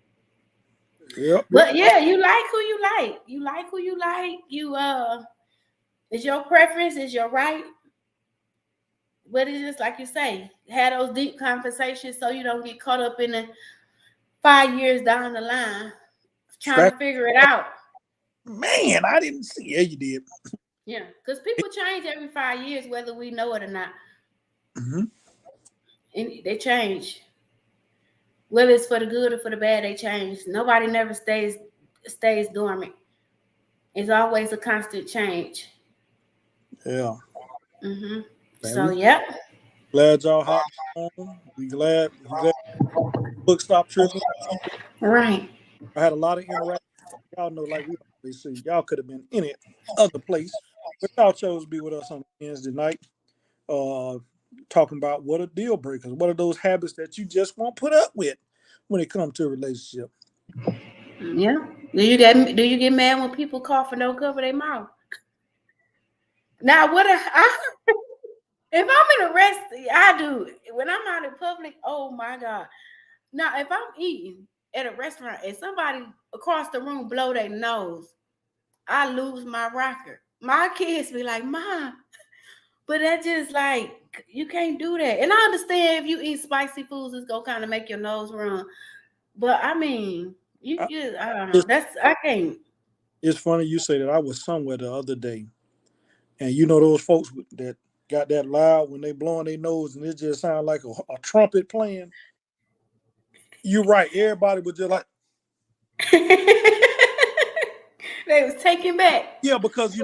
Yep. But yeah, you like who you like. You like who you like. You it's your preference, it's your right. But it's just like you say, have those deep conversations so you don't get caught up in the 5 years down the line trying Scratch. to figure it out. Man, I didn't see. Yeah, you did. Yeah, because people change every 5 years, whether we know it or not. Mm-hmm. And they change. Whether it's for the good or for the bad, they change. Nobody never stays dormant. It's always a constant change. Yeah. Mm-hmm. Man, So we yep. glad y'all hopped on. We glad book stop tripping. Right. I had a lot of interaction. Y'all know, like we always see, y'all could have been any other place, but y'all chose to be with us on Wednesday night, uh, talking about what are deal breakers, what are those habits that you just won't put up with when it comes to a relationship. Yeah. Do you get mad when people cough and don't cover their mouth? Now if I'm in a rest, I do. When I'm out in public, oh my God. Now if I'm eating at a restaurant and somebody across the room blow their nose, I lose my rocker. My kids be like, Mom, but that just like you can't do that. And I understand if you eat spicy foods, it's gonna kind of make your nose run. But I mean, you I, just I don't know. it's, That's I can't. it's funny you say that. I was somewhere the other day, and you know those folks that got that loud when they blowing their nose, and it just sound like a trumpet playing. You're right. Everybody was just like, They was taken back. yeah, because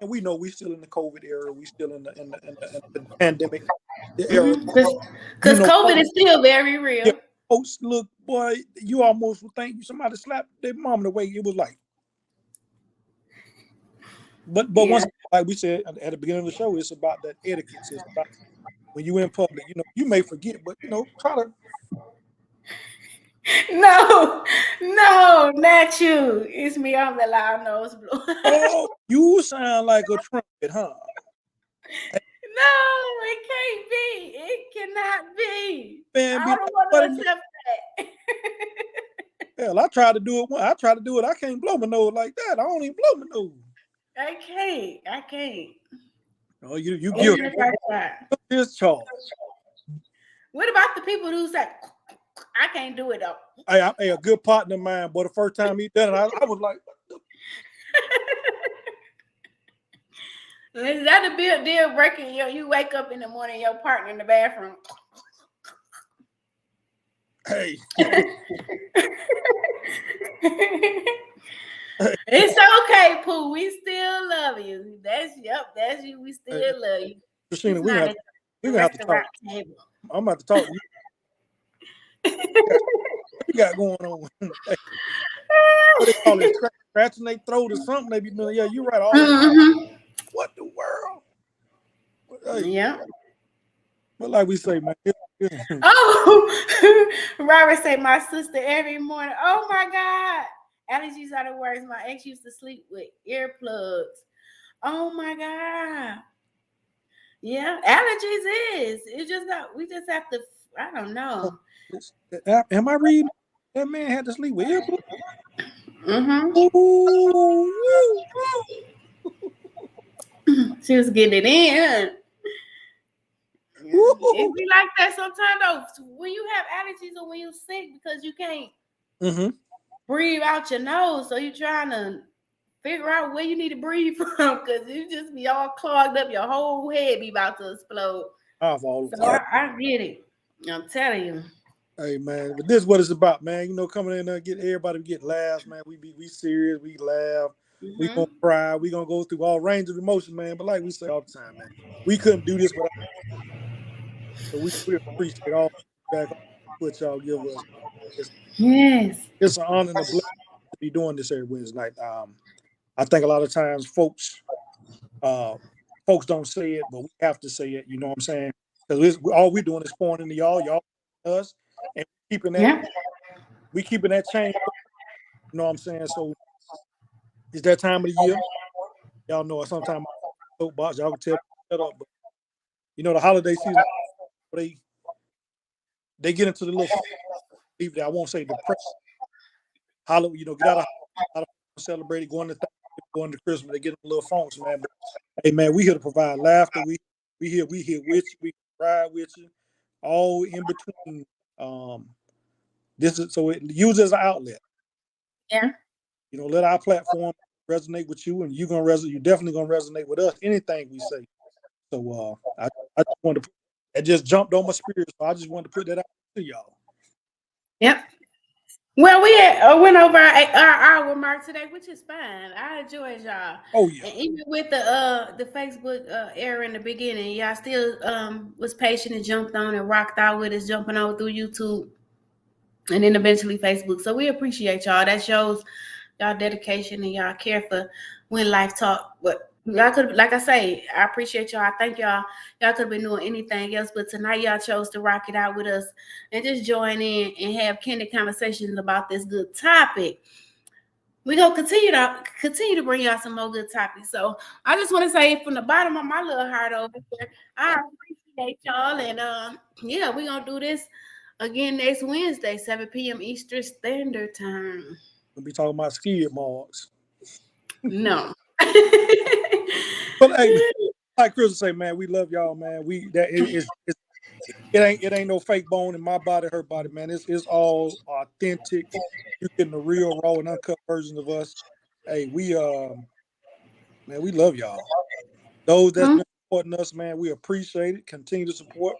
and we know we still in the COVID era. We still in the pandemic era. You Because know, COVID is still very yeah, real. folks look, boy, you almost would think somebody slapped their mom the way it was like. But Yeah. once, like we said at the beginning of the show, it's about that etiquette. It's about when you in public. You may forget, but try to. No, no, not you. It's me. I'm the loud nose blower. Oh, you sound like a trumpet, huh? No, it can't be. It cannot be. Man, I be don't like, want what to in the accept that. hell? I tried to do it. I tried to do it. I can't blow my nose like that. I don't even blow my nose. I can't. I can't. Oh, you guilty. Even if I try. This charge. What about the people who say, I can't do it though? A good partner of mine, but the first time he done it, I was like, Is that a big deal breaker? You wake up in the morning, your partner in the bathroom. hey. It's okay, Pooh. We still love you. That's you. We still love you. Christina, It's not at we're the gonna have to talk. restaurant table. I'm about to talk to you. What you got going on? Hey, what they call it? Scratching their throat or something. They be doing. Yeah, you're right. All that. Mm-hmm. What the world? Hey, Yeah. but like we say, man. Oh, Robert said my sister every morning. Oh my God. Allergies are the worst. My ex used to sleep with earplugs. Oh my God. Yeah, allergies is. It just got we just have to I don't know. Am I reading? That man had to sleep with earplugs. Mm-hmm. Ooh, She was getting it in. It woo. be like that sometimes though. When you have allergies or when you're sick because you can't Mm-hmm. breathe out your nose, so you're trying to figure out where you need to breathe from because you just be all clogged up. Your whole head be about to explode. I've all. So I get it. I'm telling you. Hey man, but this is what it's about, man. Coming in there, get everybody to get laughs, man. We serious, we laugh, we gonna Mm-hmm. cry, we gonna go through all range of emotion, man. But like we say all the time, man, we couldn't do this without. So we appreciate all back what y'all give us. It's, Yes. it's an honor and a blessing to be doing this every Wednesday night. I think a lot of times uh, folks don't say it, but we have to say it. You know what I'm saying? Because all we're doing is pouring into y'all us, and keeping that Yeah. keeping that chain. You know what I'm saying? So it's that time of the year. Y'all know sometimes soapbox, y'all can tell me shut up, but the holiday season, they get into the little I won't say depression. Halloween, get out of celebrate it, going to Christmas, they get a little funks, man. But hey man, we here to provide laughter. We here with you, we ride with you, all in between. This is so it use as an outlet. Yeah. Let our platform resonate with you, and you're definitely gonna resonate with us. Anything we say. So I just wanted to it just jumped on my spirit, so I just wanted to put that out to y'all. Yep. Well, we went over our hour mark today, which is fine. I enjoyed y'all. Oh yeah. And even with the Facebook error in the beginning, y'all still was patient and jumped on and rocked out with us, jumping on through YouTube and then eventually Facebook. So we appreciate y'all. That shows y'all dedication and y'all care for When Life Talk. But y'all could, like I say, I appreciate y'all. I thank y'all. Y'all could have been doing anything else, but tonight y'all chose to rock it out with us and just join in and have candid conversations about this good topic. We're gonna continue to bring y'all some more good topics. So I just want to say from the bottom of my little heart over here, I appreciate y'all. And yeah, we're gonna do this again next Wednesday, 7 p.m. Eastern Standard Time. We'll be talking about skid marks. No. But hey, like Chris say, man, we love y'all, man. It ain't no fake bone in my body, her body, man. It's all authentic. You're getting the real, raw, and uncut version of us. Hey, man, we love y'all. Those that's been supporting us, man, we appreciate it. Continue to support.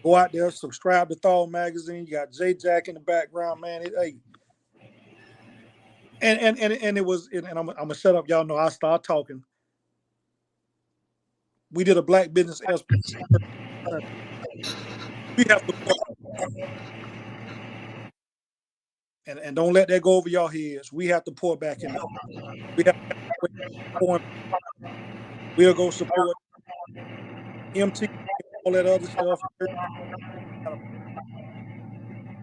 Go out there, subscribe to Thaw Magazine. You got J Jack in the background, man. And it was, and I'm gonna shut up. Y'all know I start talking. We did a Black Business Expert. We have to pour, and don't let that go over your heads. We have to pour back in. We have to pour. We'll go support MT, all that other stuff.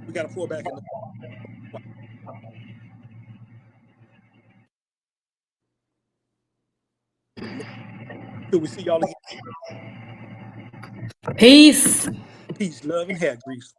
We got to pour back in. Till we see y'all again. Peace. Peace, love, and hair grease.